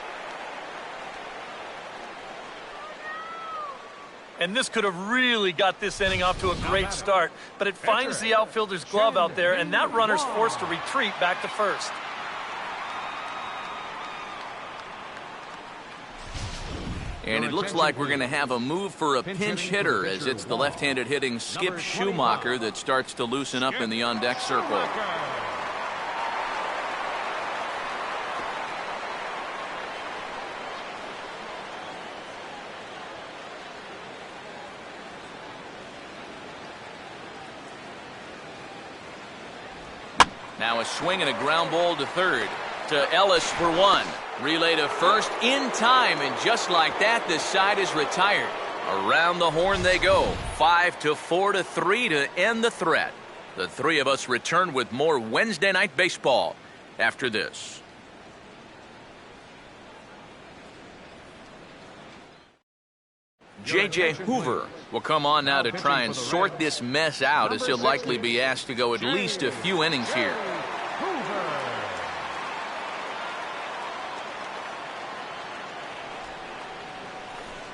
And this could have really got this inning off to a great start, but it finds the outfielder's glove out there, and that runner's forced to retreat back to first. And it looks like we're going to have a move for a pinch hitter, as it's the left-handed hitting Skip Schumacher that starts to loosen up in the on-deck circle. Now a swing and a ground ball to third. To Ellis for one. Relay to first in time, and just like that, the side is retired. Around the horn they go. 5-4-3 to end the threat. The three of us return with more Wednesday Night Baseball after this. J.J. Hoover will come on now to try and sort this mess out, as he'll likely be asked to go at least a few innings here.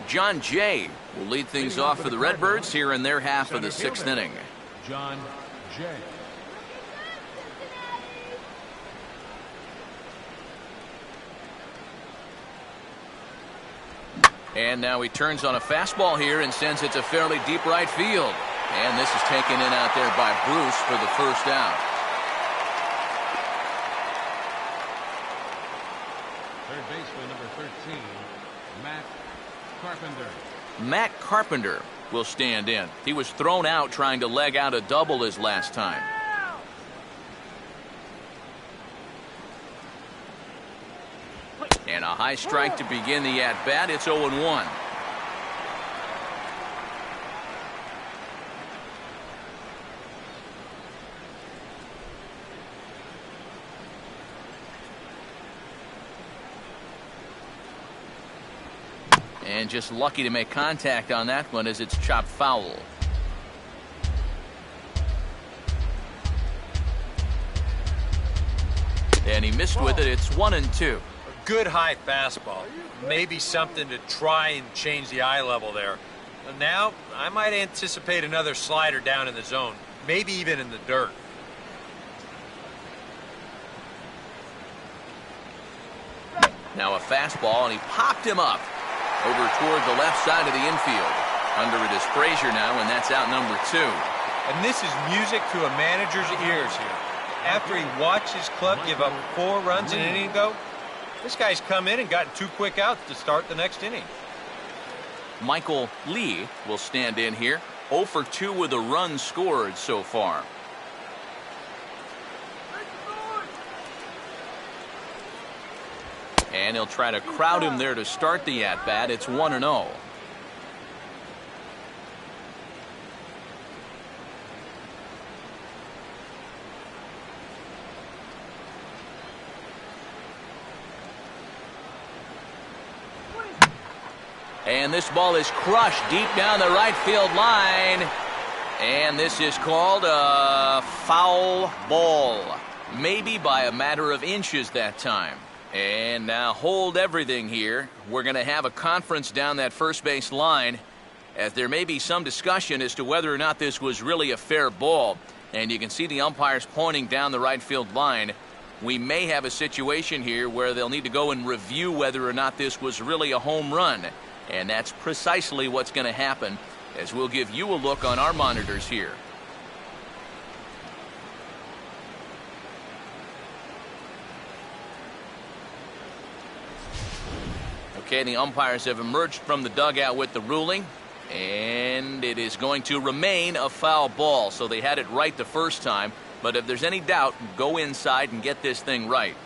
John Jay will lead things off for the Redbirds here in their half of the sixth inning. John Jay. And now he turns on a fastball here and sends it to fairly deep right field. And this is taken in out there by Bruce for the first out. Third baseman, number 13, Matt Carpenter. Matt Carpenter will stand in. He was thrown out trying to leg out a double his last time. And a high strike to begin the at-bat. It's 0-1. And just lucky to make contact on that one as it's chopped foul. And he missed with it. It's 1-2. Good high fastball. Maybe something to try and change the eye level there. Now, I might anticipate another slider down in the zone, maybe even in the dirt. Now a fastball, and he popped him up over toward the left side of the infield. Under it is Frazier now, and that's out number 2. And this is music to a manager's ears here. After he watched his club give up 4 runs an inning ago, this guy's come in and gotten 2 quick outs to start the next inning. Michael Lee will stand in here. 0 for 2 with a run scored so far. And he'll try to crowd him there to start the at-bat. It's 1-0. And this ball is crushed deep down the right field line. And this is called a foul ball. Maybe by a matter of inches that time. And now hold everything here. We're going to have a conference down that first base line, as there may be some discussion as to whether or not this was really a fair ball. And you can see the umpires pointing down the right field line. We may have a situation here where they'll need to go and review whether or not this was really a home run. And that's precisely what's going to happen, as we'll give you a look on our monitors here. Okay, the umpires have emerged from the dugout with the ruling, and it is going to remain a foul ball. So they had it right the first time, but if there's any doubt, go inside and get this thing right.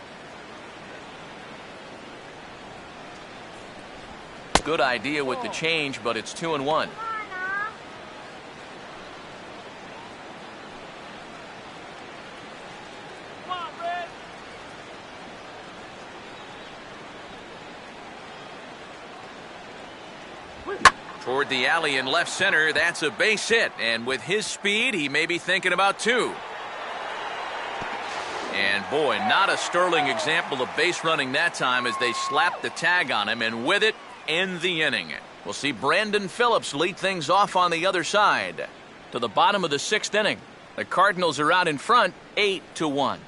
Good idea with the change, but it's 2-1. Toward the alley in left center, that's a base hit. And with his speed, he may be thinking about 2. And boy, not a sterling example of base running that time, as they slapped the tag on him, and with it, end the inning. We'll see Brandon Phillips lead things off on the other side. To the bottom of the 6th inning. The Cardinals are out in front, 8-1.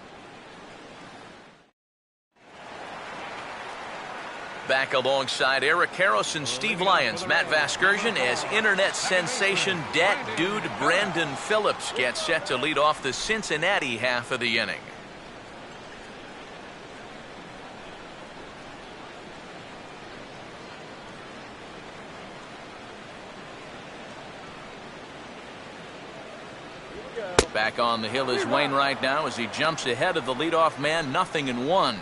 Back alongside Eric Karros and Steve Lyons, Matt Vasgersian, as internet sensation Dat Dude Brandon Phillips gets set to lead off the Cincinnati half of the inning. Back on the hill is Wainwright now as he jumps ahead of the leadoff man, 0-1.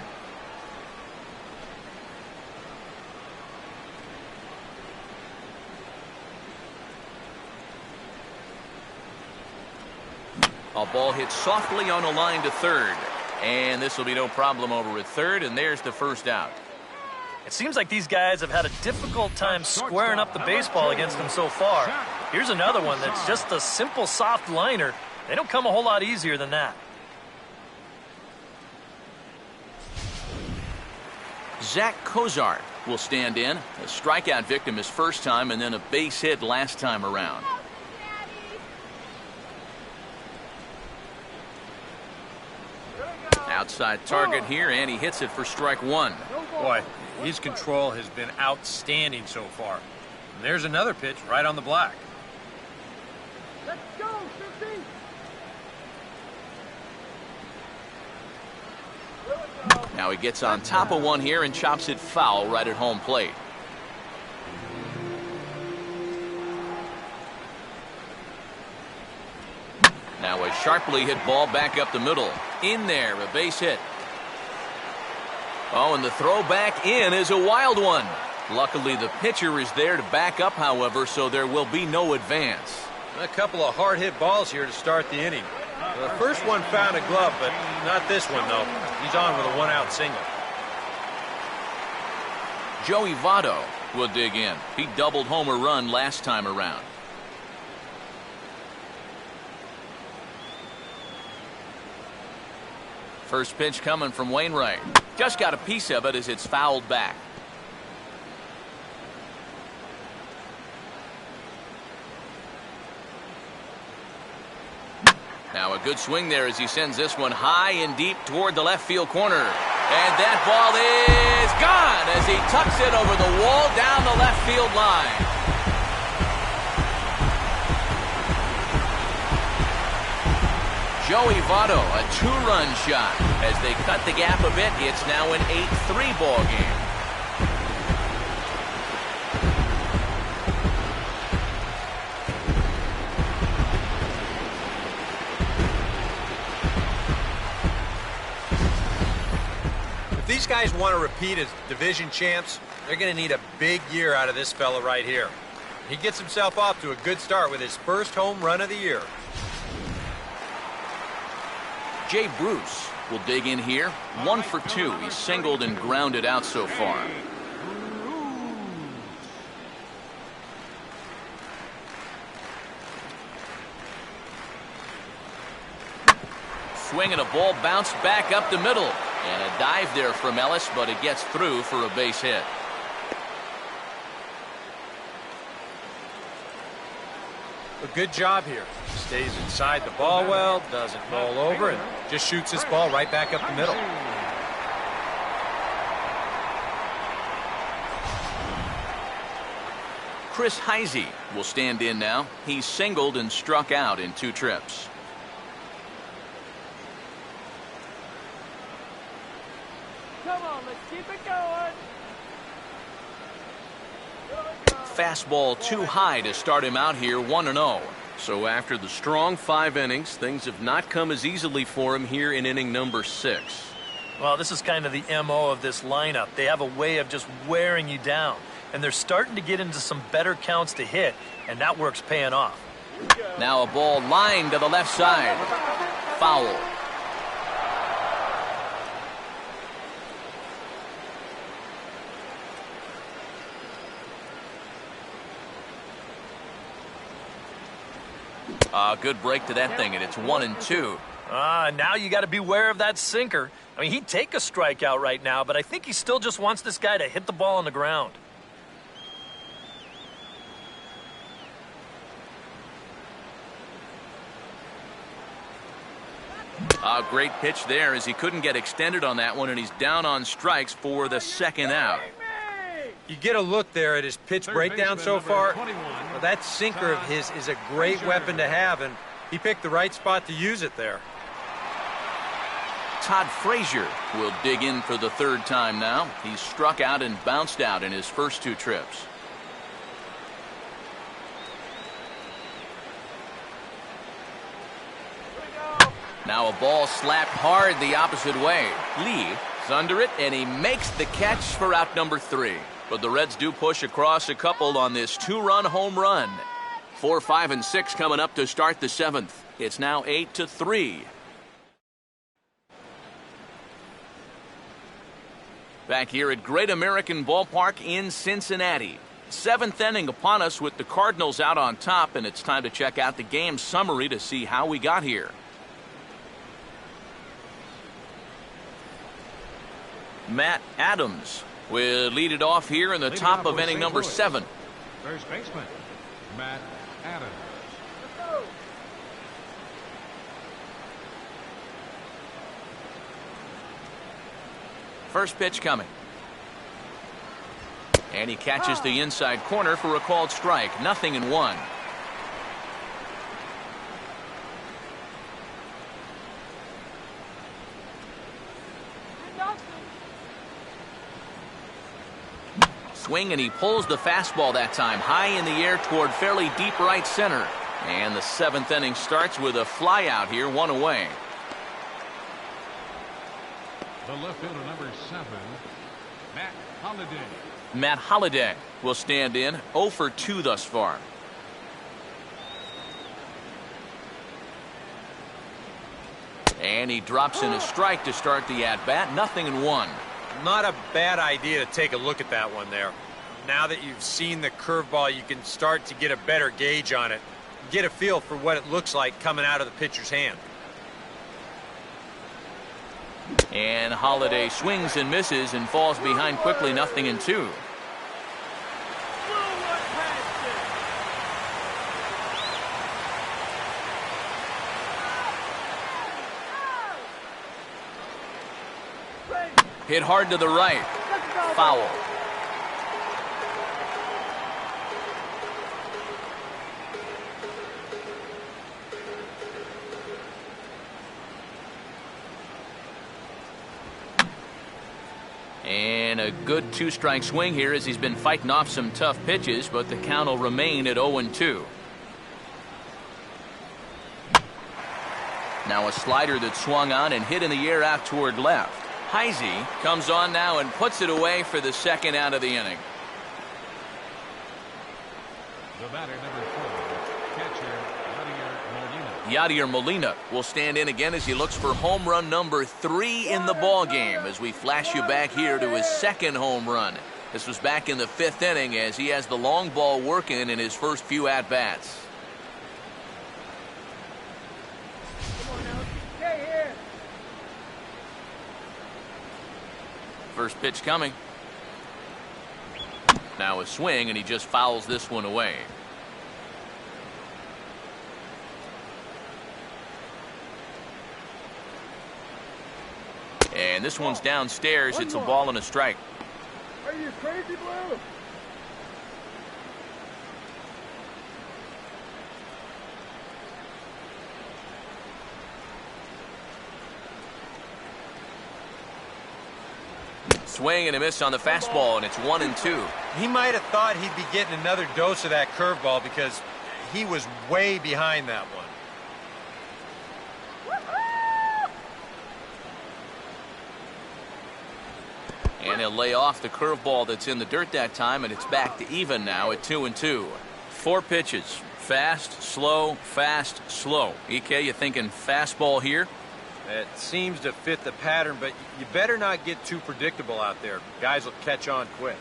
A ball hit softly on a line to third. And this will be no problem over at third, and there's the first out. It seems like these guys have had a difficult time squaring up the baseball against them so far. Here's another one that's just a simple soft liner. They don't come a whole lot easier than that. Zach Kozart will stand in. A strikeout victim his first time and then a base hit last time around. Outside target here, and he hits it for strike one. Boy, his control has been outstanding so far. And there's another pitch right on the black. Let's go, Shifty! Now he gets on top of one here and chops it foul right at home plate. Now a sharply hit ball back up the middle. In there, a base hit. Oh, and the throw back in is a wild one. Luckily, the pitcher is there to back up, however, so there will be no advance. A couple of hard hit balls here to start the inning. The first one found a glove, but not this one, though. He's on with a one-out single. Joey Votto will dig in. He doubled home a run last time around. First pitch coming from Wainwright. Just got a piece of it as it's fouled back. Now a good swing there as he sends this one high and deep toward the left field corner. And that ball is gone as he tucks it over the wall down the left field line. Joey Votto, a two-run shot. As they cut the gap a bit, it's now an 8-3 ball game. If these guys want to repeat as division champs, they're going to need a big year out of this fella right here. He gets himself off to a good start with his first home run of the year. Jay Bruce will dig in here. 1 for 2. He's singled and grounded out so far. Swing and a ball bounced back up the middle. And a dive there from Ellis, but it gets through for a base hit. A good job here. Stays inside the ball well, doesn't roll over, and just shoots this ball right back up the middle. Chris Heisey will stand in now. He's singled and struck out in 2 trips. Come on, let's keep it going. Fastball too high to start him out here, 1-0. So after the strong 5 innings, things have not come as easily for him here in inning number 6. Well, this is kind of the MO of this lineup. They have a way of just wearing you down. And they're starting to get into some better counts to hit, and that work's paying off. Now a ball lined to the left side. Foul. Good break to that thing, and it's 1-2. Now you got to beware of that sinker. I mean, he'd take a strikeout right now, but I think he still just wants this guy to hit the ball on the ground. Great pitch there as he couldn't get extended on that one, and he's down on strikes for the second out. You get a look there at his pitch breakdown so far. Well, that sinker of his is a great weapon to have, and he picked the right spot to use it there. Todd Frazier will dig in for the 3rd time now. He's struck out and bounced out in his first 2 trips. Now a ball slapped hard the opposite way. Lee is under it, and he makes the catch for out number 3. But the Reds do push across a couple on this 2-run home run. 4, 5, and 6 coming up to start the 7th. It's now 8-3. Back here at Great American Ballpark in Cincinnati. 7th inning upon us with the Cardinals out on top, and it's time to check out the game summary to see how we got here. Matt Adams will lead it off here in the top of inning number 7. First baseman, Matt Adams. First pitch coming. And he catches the inside corner for a called strike. 0-1. Swing, and he pulls the fastball that time high in the air toward fairly deep right center. And the 7th inning starts with a fly out here, 1 away. The left fielder, number 7, Matt Holliday. Matt Holliday will stand in. 0 for 2 thus far. And he drops in a strike to start the at-bat. 0-1. Not a bad idea to take a look at that one there. Now that you've seen the curveball, you can start to get a better gauge on it. Get a feel for what it looks like coming out of the pitcher's hand. And Holliday swings and misses and falls behind quickly. 0-2. Hit hard to the right. Foul. And a good 2-strike swing here as he's been fighting off some tough pitches, but the count will remain at 0-2. Now a slider that swung on and hit in the air out toward left. Heisey comes on now and puts it away for the second out of the inning. The batter, number 4, catcher Yadier Molina will stand in again as he looks for home run number 3 in the ball game as we flash you back here to his 2nd home run. This was back in the 5th inning as he has the long ball working in his first few at-bats. First pitch coming. Now a swing, and he just fouls this one away. And this one's downstairs. It's a ball and a strike. Are you crazy, Blue? Swing and a miss on the fastball, and it's 1-2. He might have thought he'd be getting another dose of that curveball because he was way behind that one. And he'll lay off the curveball that's in the dirt that time, and it's back to even now at 2-2. 4 pitches. Fast, slow, fast, slow. EK, you thinking fastball here? It seems to fit the pattern, but you better not get too predictable out there. Guys will catch on quick.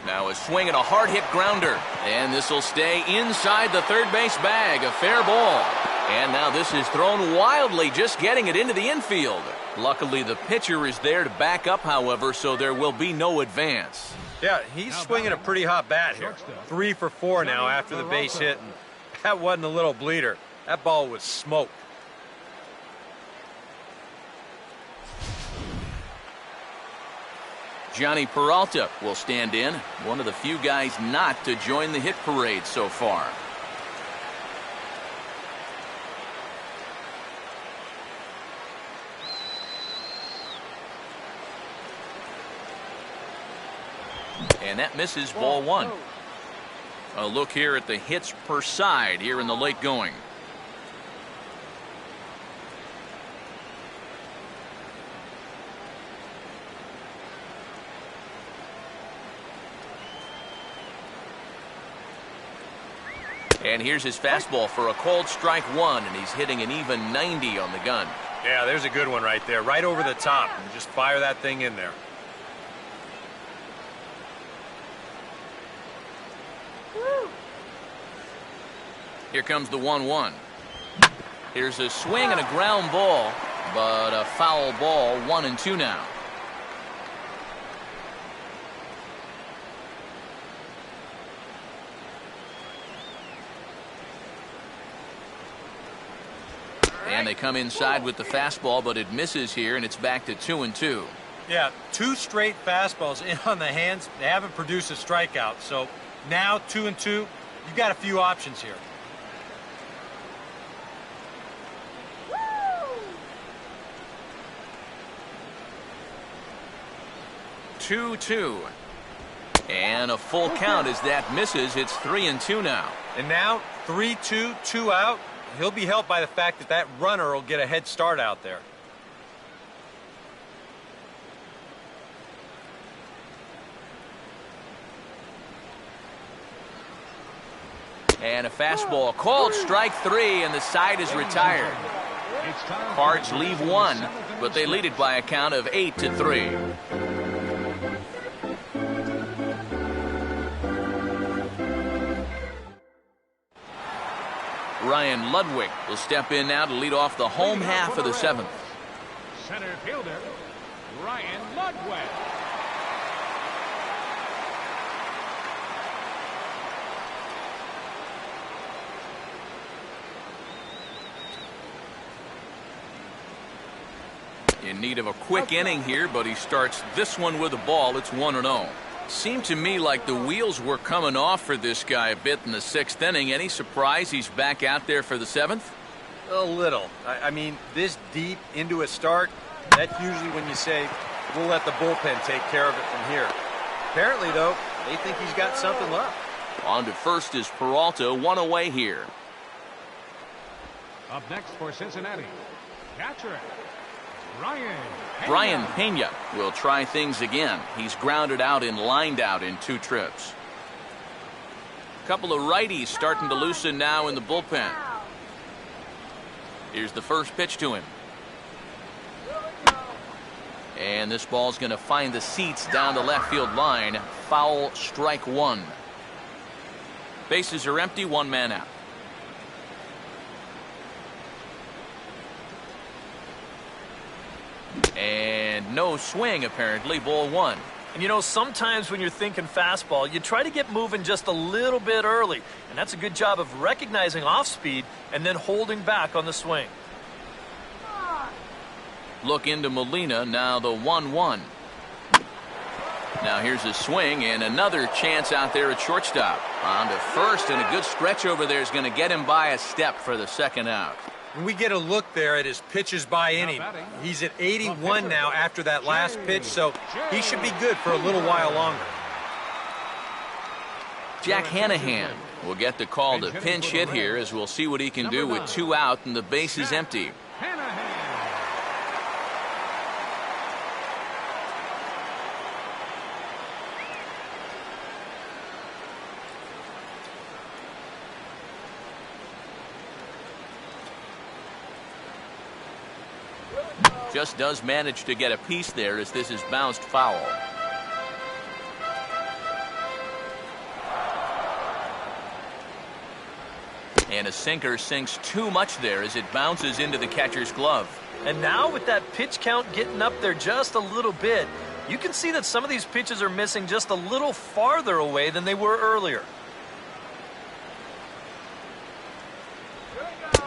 Now a swing and a hard hit grounder. And this will stay inside the third base bag. A fair ball. And now this is thrown wildly, just getting it into the infield. Luckily, the pitcher is there to back up, however, so there will be no advance. Yeah, he's swinging a pretty hot bat here. 3 for 4 now after the base hit. And that wasn't a little bleeder. That ball was smoked. Johnny Peralta will stand in, one of the few guys not to join the hit parade so far. And that misses, ball 1. A look here at the hits per side here in the late going. And here's his fastball for a called strike one, and he's hitting an even 90 on the gun. Yeah, there's a good one right there, right over the top. And just fire that thing in there. Here comes the 1-1. Here's a swing and a ground ball, but a foul ball, 1-2 now. And they come inside with the fastball, but it misses here, and it's back to 2-2. Yeah, 2 straight fastballs in on the hands. They haven't produced a strikeout. So now 2-2, you've got a few options here. 2-2. And a full count as that misses. It's 3-2 now. And now 3-2, 2 out. He'll be helped by the fact that that runner will get a head start out there. And a fastball called strike 3, and the side is retired. Cards leave 1, but they lead it by a count of 8-3. Ryan Ludwig will step in now to lead off the home half of the 7th. Center fielder, Ryan Ludwig. In need of a quick inning here, but he starts this one with a ball. It's 1-0. Seemed to me like the wheels were coming off for this guy a bit in the 6th inning. Any surprise he's back out there for the 7th? A little. I mean, this deep into a start, that's usually when you say, we'll let the bullpen take care of it from here. Apparently, though, they think he's got something left. On to first is Peralta, 1 away here. Up next for Cincinnati, catcher, Brian Pena will try things again. He's grounded out and lined out in 2 trips. A couple of righties starting to loosen now in the bullpen. Here's the first pitch to him. And this ball's going to find the seats down the left field line. Foul, strike 1. Bases are empty, 1 man out. And no swing, apparently. Ball 1. And you know, sometimes when you're thinking fastball, you try to get moving just a little bit early. And that's a good job of recognizing off speed and then holding back on the swing. Look into Molina, now the 1-1. Now here's a swing and another chance out there at shortstop. On to first, and a good stretch over there is going to get him by a step for the 2nd out. When we get a look there at his pitches by inning, he's at 81 now after that last pitch, so he should be good for a little while longer. Jack Hanahan will get the call to pinch hit here, as we'll see what he can do with 2 out and the base is empty. Just does manage to get a piece there as this is bounced foul. And a sinker sinks too much there as it bounces into the catcher's glove. And now with that pitch count getting up there just a little bit, you can see that some of these pitches are missing just a little farther away than they were earlier.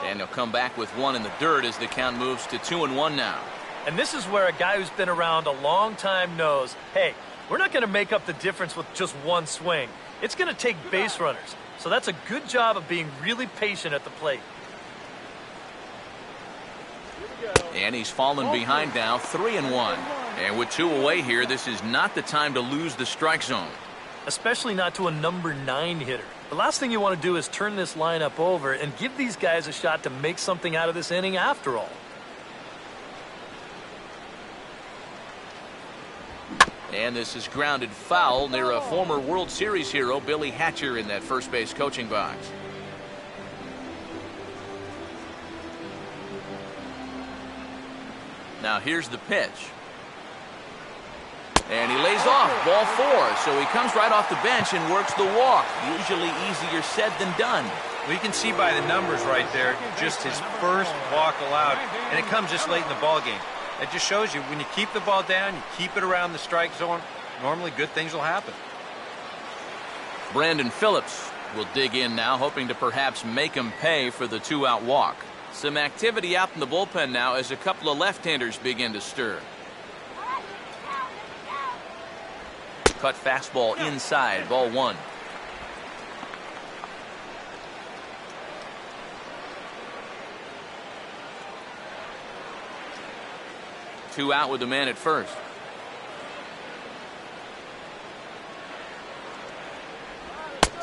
And he'll come back with 1 in the dirt as the count moves to 2-1 now. And this is where a guy who's been around a long time knows, hey, we're not going to make up the difference with just 1 swing. It's going to take base runners. So that's a good job of being really patient at the plate. And he's fallen behind now, 3-1. And with 2 away here, this is not the time to lose the strike zone. Especially not to a number 9 hitter. The last thing you want to do is turn this lineup over and give these guys a shot to make something out of this inning after all. And this is grounded foul near a former World Series hero, Billy Hatcher, in that first base coaching box. Now here's the pitch. And he lays off, ball 4. So he comes right off the bench and works the walk. Usually easier said than done. Well, you can see by the numbers right there, just his first walk allowed, and it comes just late in the ball game. It just shows you when you keep the ball down, you keep it around the strike zone, normally good things will happen. Brandon Phillips will dig in now, hoping to perhaps make him pay for the 2-out walk. Some activity out in the bullpen now as a couple of left-handers begin to stir. Cut fastball inside, ball 1. Two out with the man at first.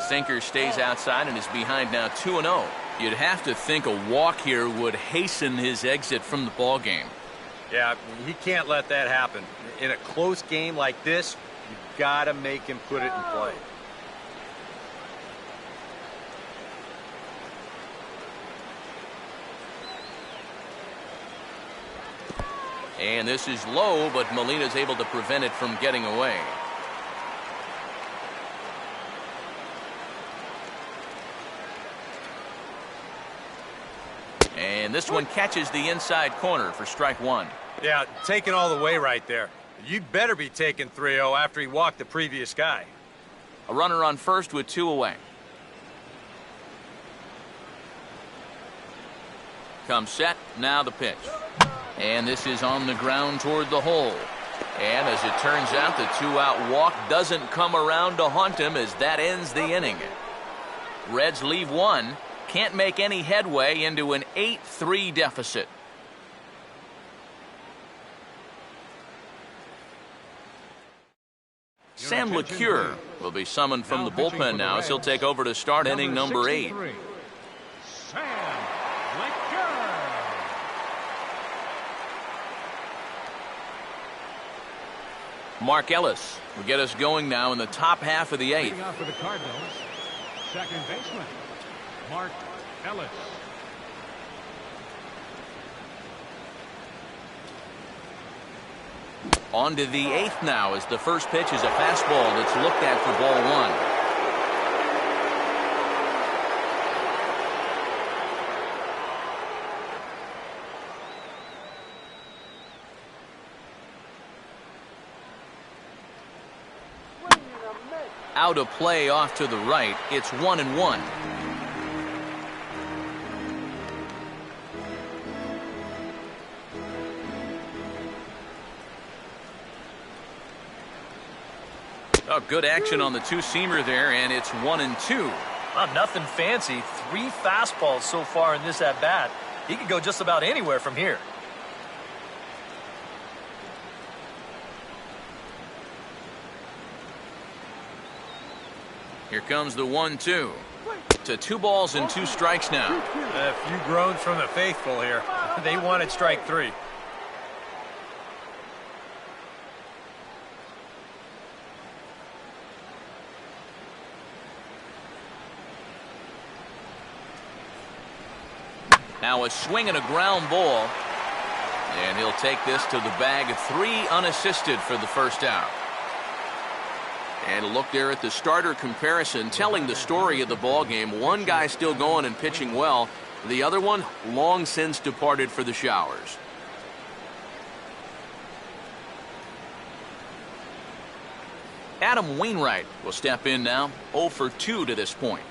Sinker stays outside and is behind now 2-0. You'd have to think a walk here would hasten his exit from the ball game. Yeah, he can't let that happen. In a close game like this, you've got to make him put it in play. And this is low, but Molina's able to prevent it from getting away. And this one catches the inside corner for strike 1. Yeah, taking all the way right there. You'd better be taking 3-0 after he walked the previous guy. A runner on first with 2 away. Comes set, now the pitch. And this is on the ground toward the hole. And as it turns out, the 2-out walk doesn't come around to haunt him as that ends the inning. Reds leave 1. Can't make any headway into an 8-3 deficit. Sam LeCure will be summoned from the bullpen now as he'll take over to start inning number 8. Sam LeCure. Mark Ellis will get us going now in the top half of the 8th. Leading off for the Cardinals, second baseman, Mark Ellis. On to the 8th now as the first pitch is a fastball that's looked at for ball 1. Out of play off to the right. It's 1-1. Oh, good action on the two-seamer there, and it's 1-2. Well, nothing fancy. 3 fastballs so far in this at-bat. He could go just about anywhere from here. Here comes the 1-2. To 2 balls and 2 strikes now. A few groans from the faithful here. They wanted strike 3. Now a swing and a ground ball. And he'll take this to the bag. 3 unassisted for the first out. And a look there at the starter comparison, telling the story of the ball game. One guy still going and pitching well. The other one long since departed for the showers. Adam Wainwright will step in now. 0 for 2 to this point.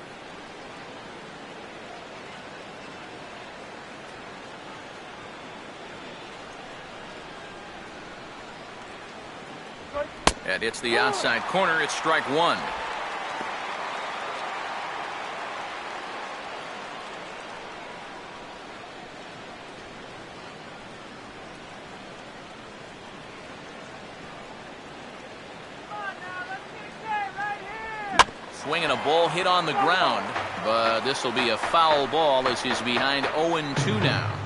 And it's the outside corner. It's strike 1. Swinging a ball hit on the ground, but this will be a foul ball as he's behind 0-2 now.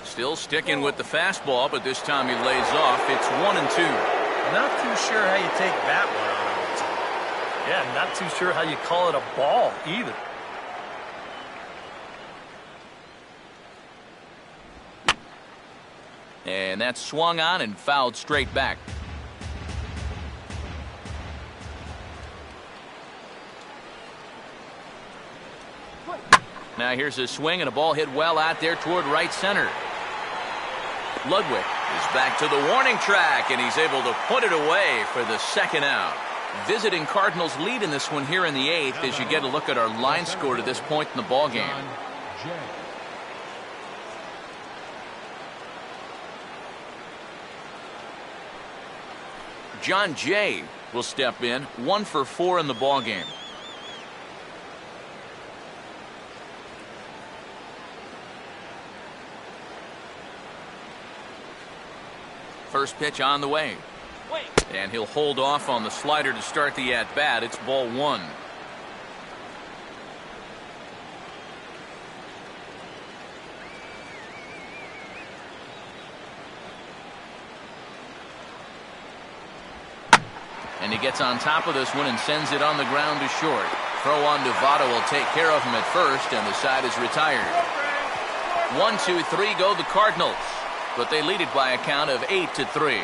Still sticking with the fastball, but this time he lays off. It's 1-2. Not too sure how you take that one on. Yeah, I'm not too sure how you call it a ball either. And that's swung on and fouled straight back. Now here's a swing and a ball hit well out there toward right center. Ludwig is back to the warning track, and he's able to put it away for the second out. Visiting Cardinals lead in this one here in the 8th as you get a look at our line score to this point in the ball game. John Jay will step in, 1 for 4 in the ball game. First pitch on the way. And he'll hold off on the slider to start the at-bat. It's ball 1. And he gets on top of this one and sends it on the ground to short. Throw on to Votto will take care of him at first, and the side is retired. 1, 2, 3 go the Cardinals, but they lead it by a count of 8-3.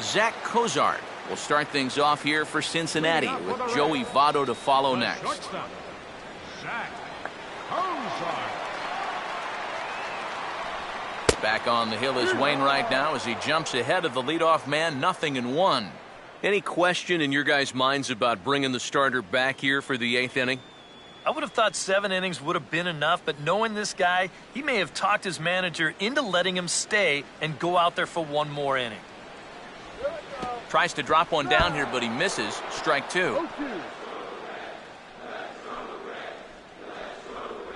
Zach Cozart will start things off here for Cincinnati, with Joey Votto to follow next. Zach Cozart. Back on the hill is Wainwright now as he jumps ahead of the leadoff man, 0-1. Any question in your guys' minds about bringing the starter back here for the 8th inning? I would have thought 7 innings would have been enough, but knowing this guy, he may have talked his manager into letting him stay and go out there for 1 more inning. Tries to drop one down here, but he misses. Strike 2.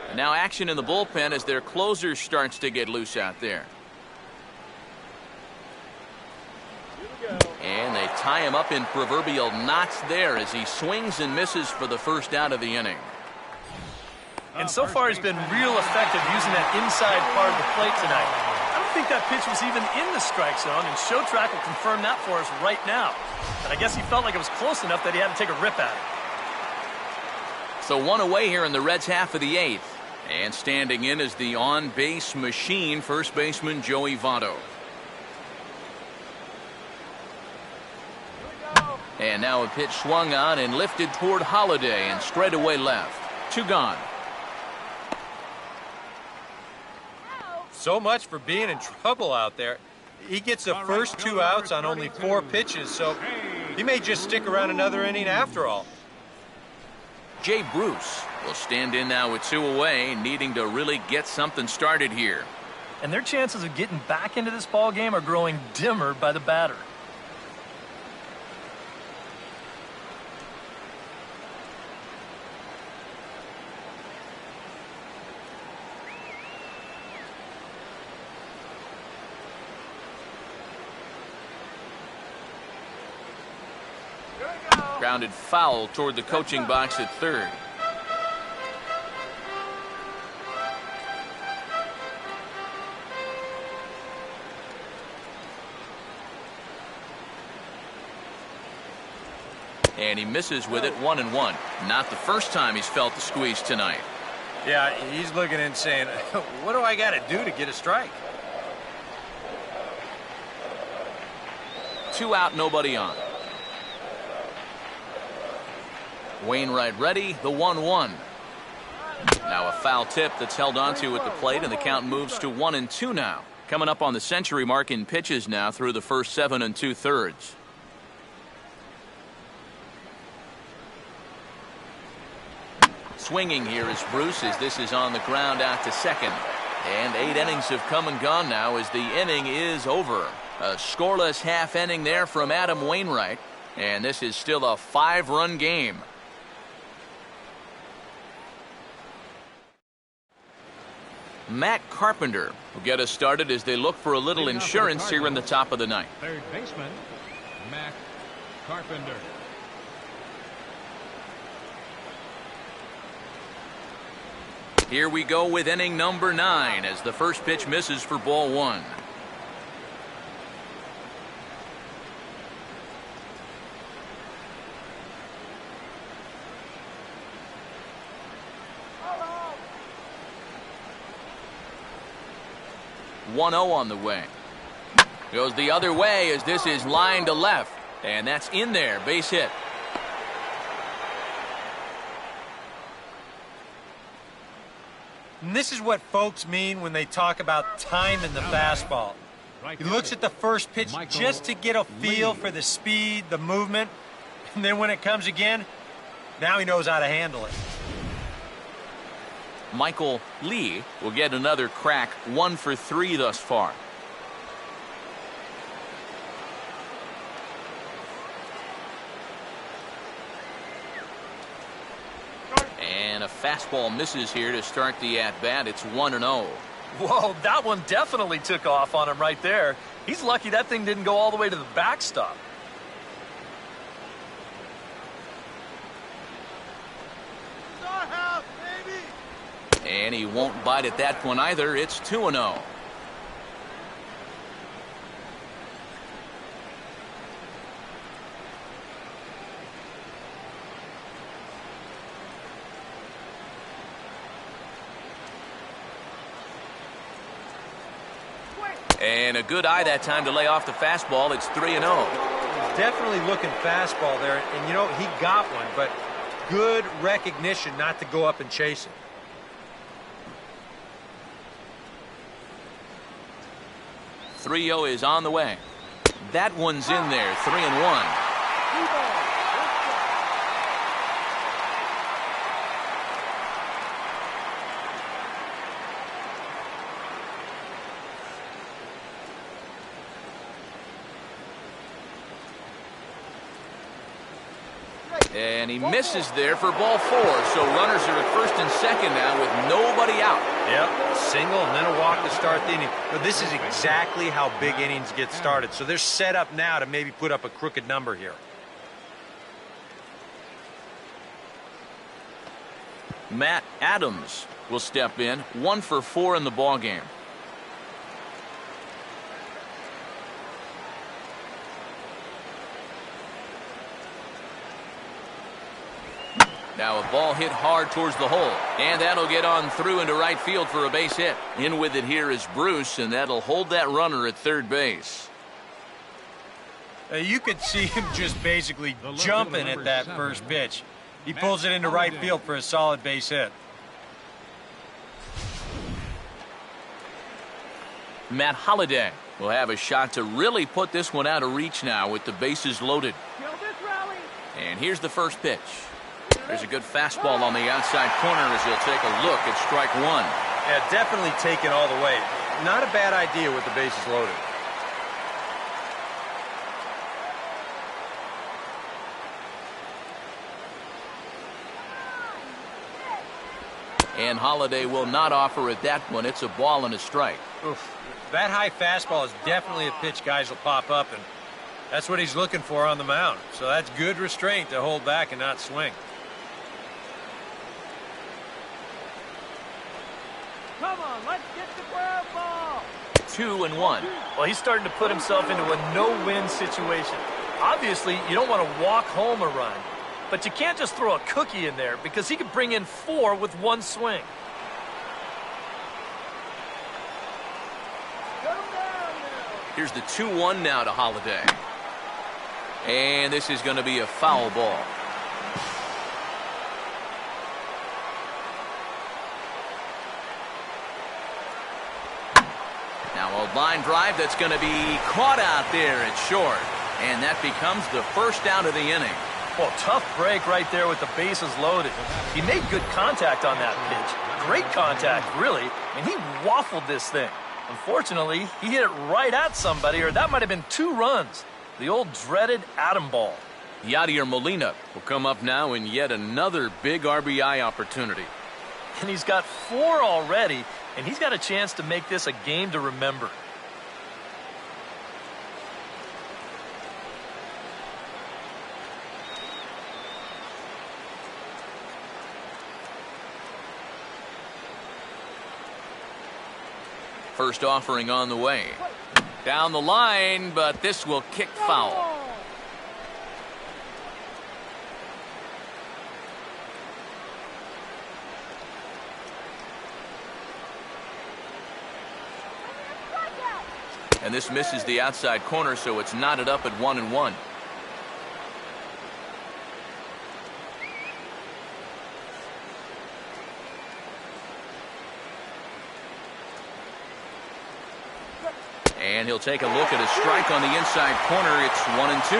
And now action in the bullpen as their closer starts to get loose out there. And they tie him up in proverbial knots there as he swings and misses for the first out of the inning. And so far he's been real effective using that inside part of the plate tonight. I don't think that pitch was even in the strike zone, and Show Track will confirm that for us right now. But I guess he felt like it was close enough that he had to take a rip at it. So 1 away here in the Reds' half of the 8th. And standing in is the on-base machine, first baseman Joey Votto. And now a pitch swung on and lifted toward Holiday and straight away left. 2 gone. So much for being in trouble out there. He gets the first 2 outs on only 4 pitches, so he may just stick around another inning after all. Jay Bruce will stand in now with 2 away, needing to really get something started here. And their chances of getting back into this ball game are growing dimmer by the batter. Grounded foul toward the coaching box at third. And he misses with it, 1-1. Not the first time he's felt the squeeze tonight. Yeah, he's looking and saying, what do I got to do to get a strike? 2 out, nobody on. Wainwright ready, the 1-1. Now a foul tip that's held onto at the plate, and the count moves to 1-2 now. Coming up on the century mark in pitches now through the first 7 2/3. Swinging here is Bruce as this is on the ground out to second. And 8 innings have come and gone now as the inning is over. A scoreless half inning there from Adam Wainwright. And this is still a 5-run game. Matt Carpenter will get us started as they look for a little insurance here in the top of the 9th. Third baseman, Matt Carpenter. Here we go with inning number 9 as the first pitch misses for ball 1. Hello. 1-0 on the way. Goes the other way as this is lined to left. And that's in there. Base hit. And this is what folks mean when they talk about time in the fastball. He looks at the first pitch just to get a feel for the speed, the movement, and then when it comes again, now he knows how to handle it. Michael Lee will get another crack, 1 for 3 thus far. And a fastball misses here to start the at-bat. It's 1-0. Whoa, that one definitely took off on him right there. He's lucky that thing didn't go all the way to the backstop. And he won't bite at that one either. It's 2-0. And a good eye that time to lay off the fastball. It's 3-0. Definitely looking fastball there, and you know, he got one, but good recognition not to go up and chase it. .30 is on the way. That one's in there. 3-1. And he misses there for ball 4. So runners are at first and second now with nobody out. Yep, single and then a walk to start the inning. But this is exactly how big innings get started. So they're set up now to maybe put up a crooked number here. Matt Adams will step in, 1 for 4 in the ballgame. Now a ball hit hard towards the hole, and that'll get on through into right field for a base hit. In with it here is Bruce, and that'll hold that runner at third base. You could see him just basically jumping at that first pitch. He pulls it into right field for a solid base hit. Matt Holliday will have a shot to really put this one out of reach now with the bases loaded. Kill this rally. And here's the first pitch. There's a good fastball on the outside corner as he'll take a look at strike 1. Yeah, definitely taken all the way. Not a bad idea with the bases loaded. And Holliday will not offer at that one. It's a ball and a strike. Oof. That high fastball is definitely a pitch guys will pop up, and that's what he's looking for on the mound. So that's good restraint to hold back and not swing. Come on, let's get the ground ball. 2-1. Well, he's starting to put himself into a no-win situation. Obviously, you don't want to walk home a run, but you can't just throw a cookie in there because he could bring in 4 with 1 swing. Come down now. Here's the 2-1 now to Holliday. And this is going to be a foul ball. Now a line drive that's going to be caught out there at short. And that becomes the first out of the inning. Well, tough break right there with the bases loaded. He made good contact on that pitch. Great contact, really. I mean, he waffled this thing. Unfortunately, he hit it right at somebody, or that might have been 2 runs. The old dreaded atom ball. Yadier Molina will come up now in yet another big RBI opportunity. And he's got 4 already, and he's got a chance to make this a game to remember. First offering on the way. Down the line, but this will kick foul. And this misses the outside corner, so it's knotted up at 1-1. And he'll take a look at a strike on the inside corner. It's 1-2.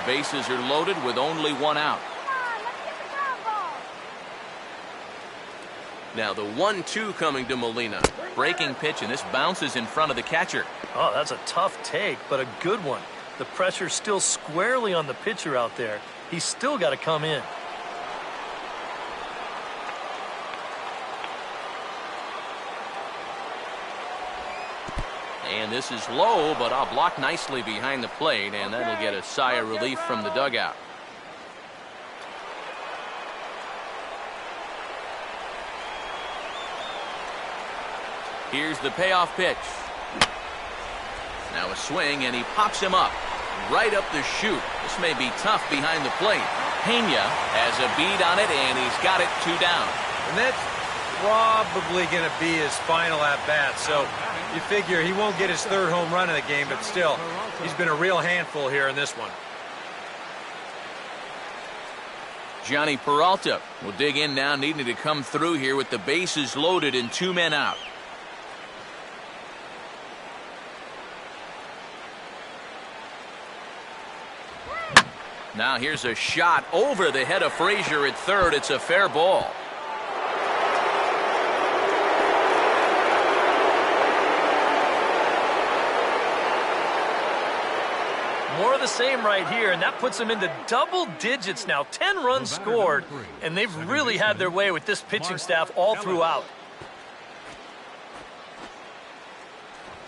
Bases are loaded with only one out. Now the 1-2 coming to Molina. Breaking pitch, and this bounces in front of the catcher. Oh, that's a tough take, but a good one. The pressure's still squarely on the pitcher out there. He's still got to come in. And this is low, but I'll block nicely behind the plate, and that'll get a sigh of relief from the dugout. Here's the payoff pitch. Now a swing, and he pops him up. Right up the chute. This may be tough behind the plate. Pena has a bead on it, and he's got it 2 down. And that's probably going to be his final at-bat. So you figure he won't get his 3rd home run of the game, but still, he's been a real handful here in this one. Johnny Peralta will dig in now, needing to come through here with the bases loaded and 2 men out. Now here's a shot over the head of Frazier at third. It's a fair ball. More of the same right here, and that puts them into double digits now. 10 runs scored, and they've really had their way with this pitching staff all throughout.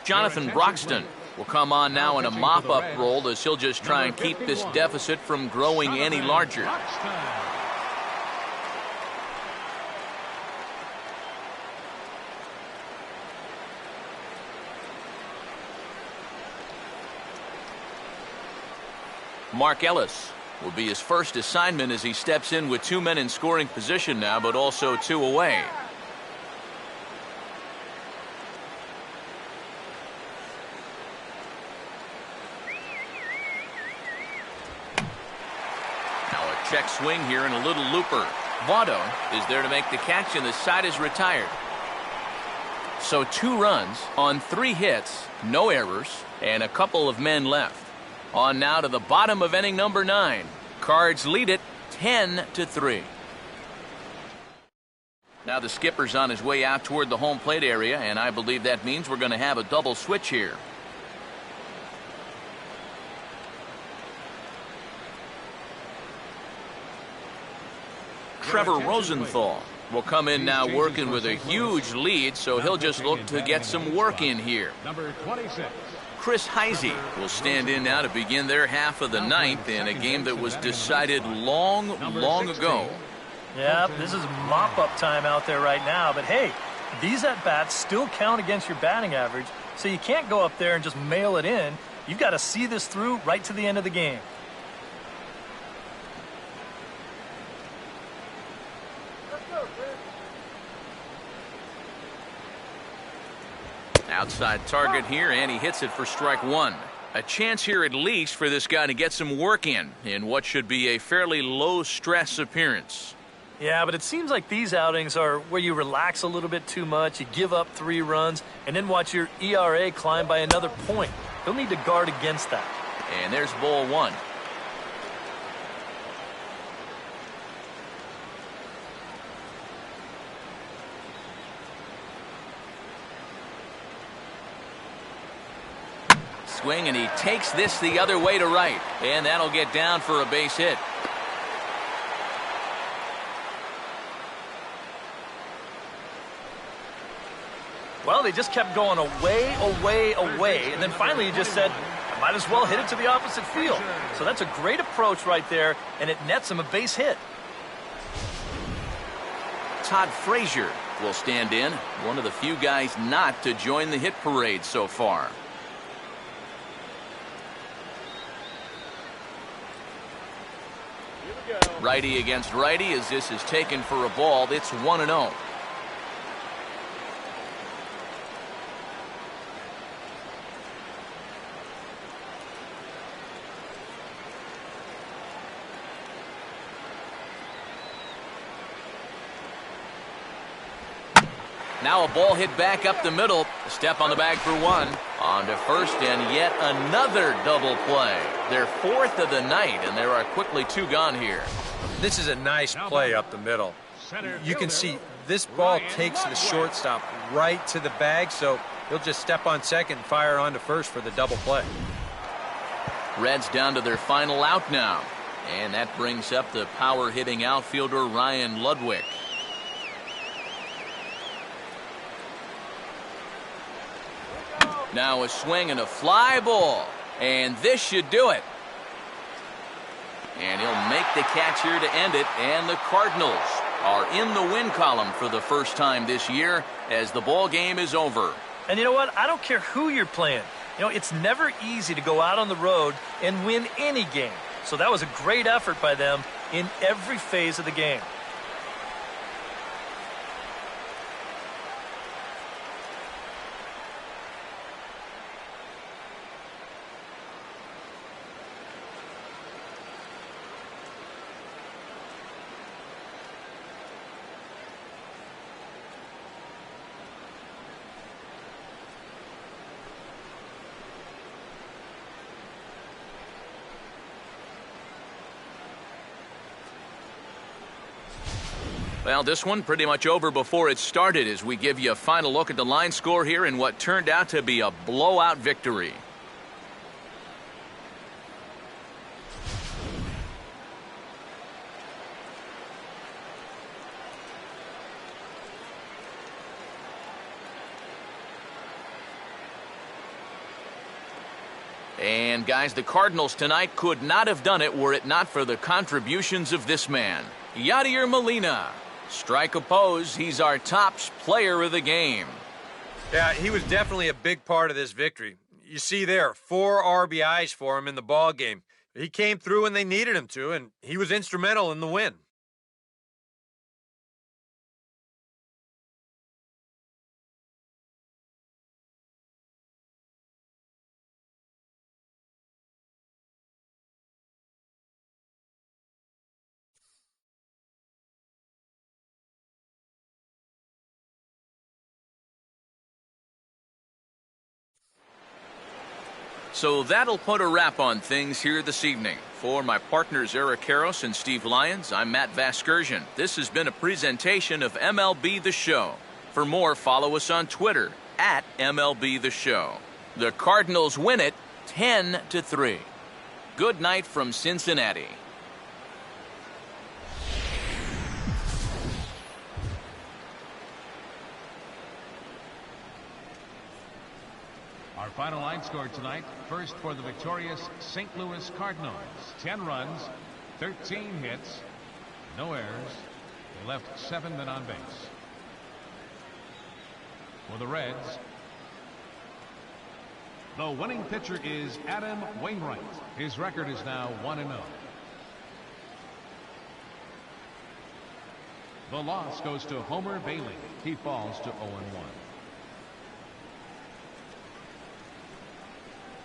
Jonathan Broxton will come on now in a mop-up role, as he'll just try and keep this deficit from growing any larger. Mark Ellis will be his first assignment as he steps in with 2 men in scoring position now, but also 2 away. Check swing here and a little looper. Votto is there to make the catch, and the side is retired. So 2 runs on 3 hits, no errors, and a couple of men left. On now to the bottom of inning number 9. Cards lead it 10-3. Now the skipper's on his way out toward the home plate area, and I believe that means we're going to have a double switch here. Trevor Rosenthal will come in now working with a huge lead, so he'll just look to get some work in here. Number 26. Chris Heisey will stand in now to begin their half of the 9th in a game that was decided long ago. Yeah, this is mop-up time out there right now, but hey, these at-bats still count against your batting average, so you can't go up there and just mail it in. You've got to see this through right to the end of the game. Outside target here, and he hits it for strike 1. A chance here at least for this guy to get some work in what should be a fairly low-stress appearance. Yeah, but it seems like these outings are where you relax a little bit too much, you give up 3 runs, and then watch your ERA climb by another point. They'll need to guard against that. And there's ball 1. Swing, and he takes this the other way to right, and that'll get down for a base hit. Well, they just kept going away, and then finally he just said, I might as well hit it to the opposite field. So that's a great approach right there, and it nets him a base hit. Todd Frazier will stand in, one of the few guys not to join the hit parade so far. Righty against righty as this is taken for a ball. It's 1-0. Now a ball hit back up the middle. A step on the bag for one. On to first, and yet another double play. Their fourth of the night, and there are quickly two gone here. This is a nice play up the middle. You can see this ball takes the shortstop right to the bag, so he'll just step on second and fire on to first for the double play. Reds down to their final out now. And that brings up the power-hitting outfielder Ryan Ludwig. Now a swing and a fly ball. And this should do it. And he'll make the catch here to end it. And the Cardinals are in the win column for the first time this year as the ball game is over. And you know what? I don't care who you're playing. You know, it's never easy to go out on the road and win any game. So that was a great effort by them in every phase of the game. Well, this one pretty much over before it started as we give you a final look at the line score here in what turned out to be a blowout victory. And guys, the Cardinals tonight could not have done it were it not for the contributions of this man, Yadier Molina. Strike oppose, he's our top player of the game. Yeah, he was definitely a big part of this victory. You see there, 4 RBIs for him in the ball game. He came through when they needed him to, and he was instrumental in the win. So that'll put a wrap on things here this evening. For my partners Eric Karros and Steve Lyons, I'm Matt Vasgersian. This has been a presentation of MLB The Show. For more, follow us on Twitter at MLB The Show. The Cardinals win it 10-3. Good night from Cincinnati. Our final line score tonight, first for the victorious St. Louis Cardinals. 10 runs, 13 hits, no errors. They left 7 men on base. For the Reds, the winning pitcher is Adam Wainwright. His record is now 1-0. The loss goes to Homer Bailey. He falls to 0-1.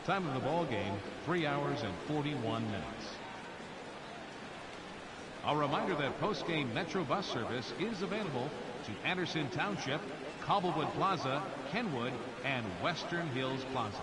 Time of the ball game, 3 hours and 41 minutes. A reminder that post-game Metro bus service is available to Anderson Township, Cobblewood Plaza, Kenwood, and Western Hills Plaza.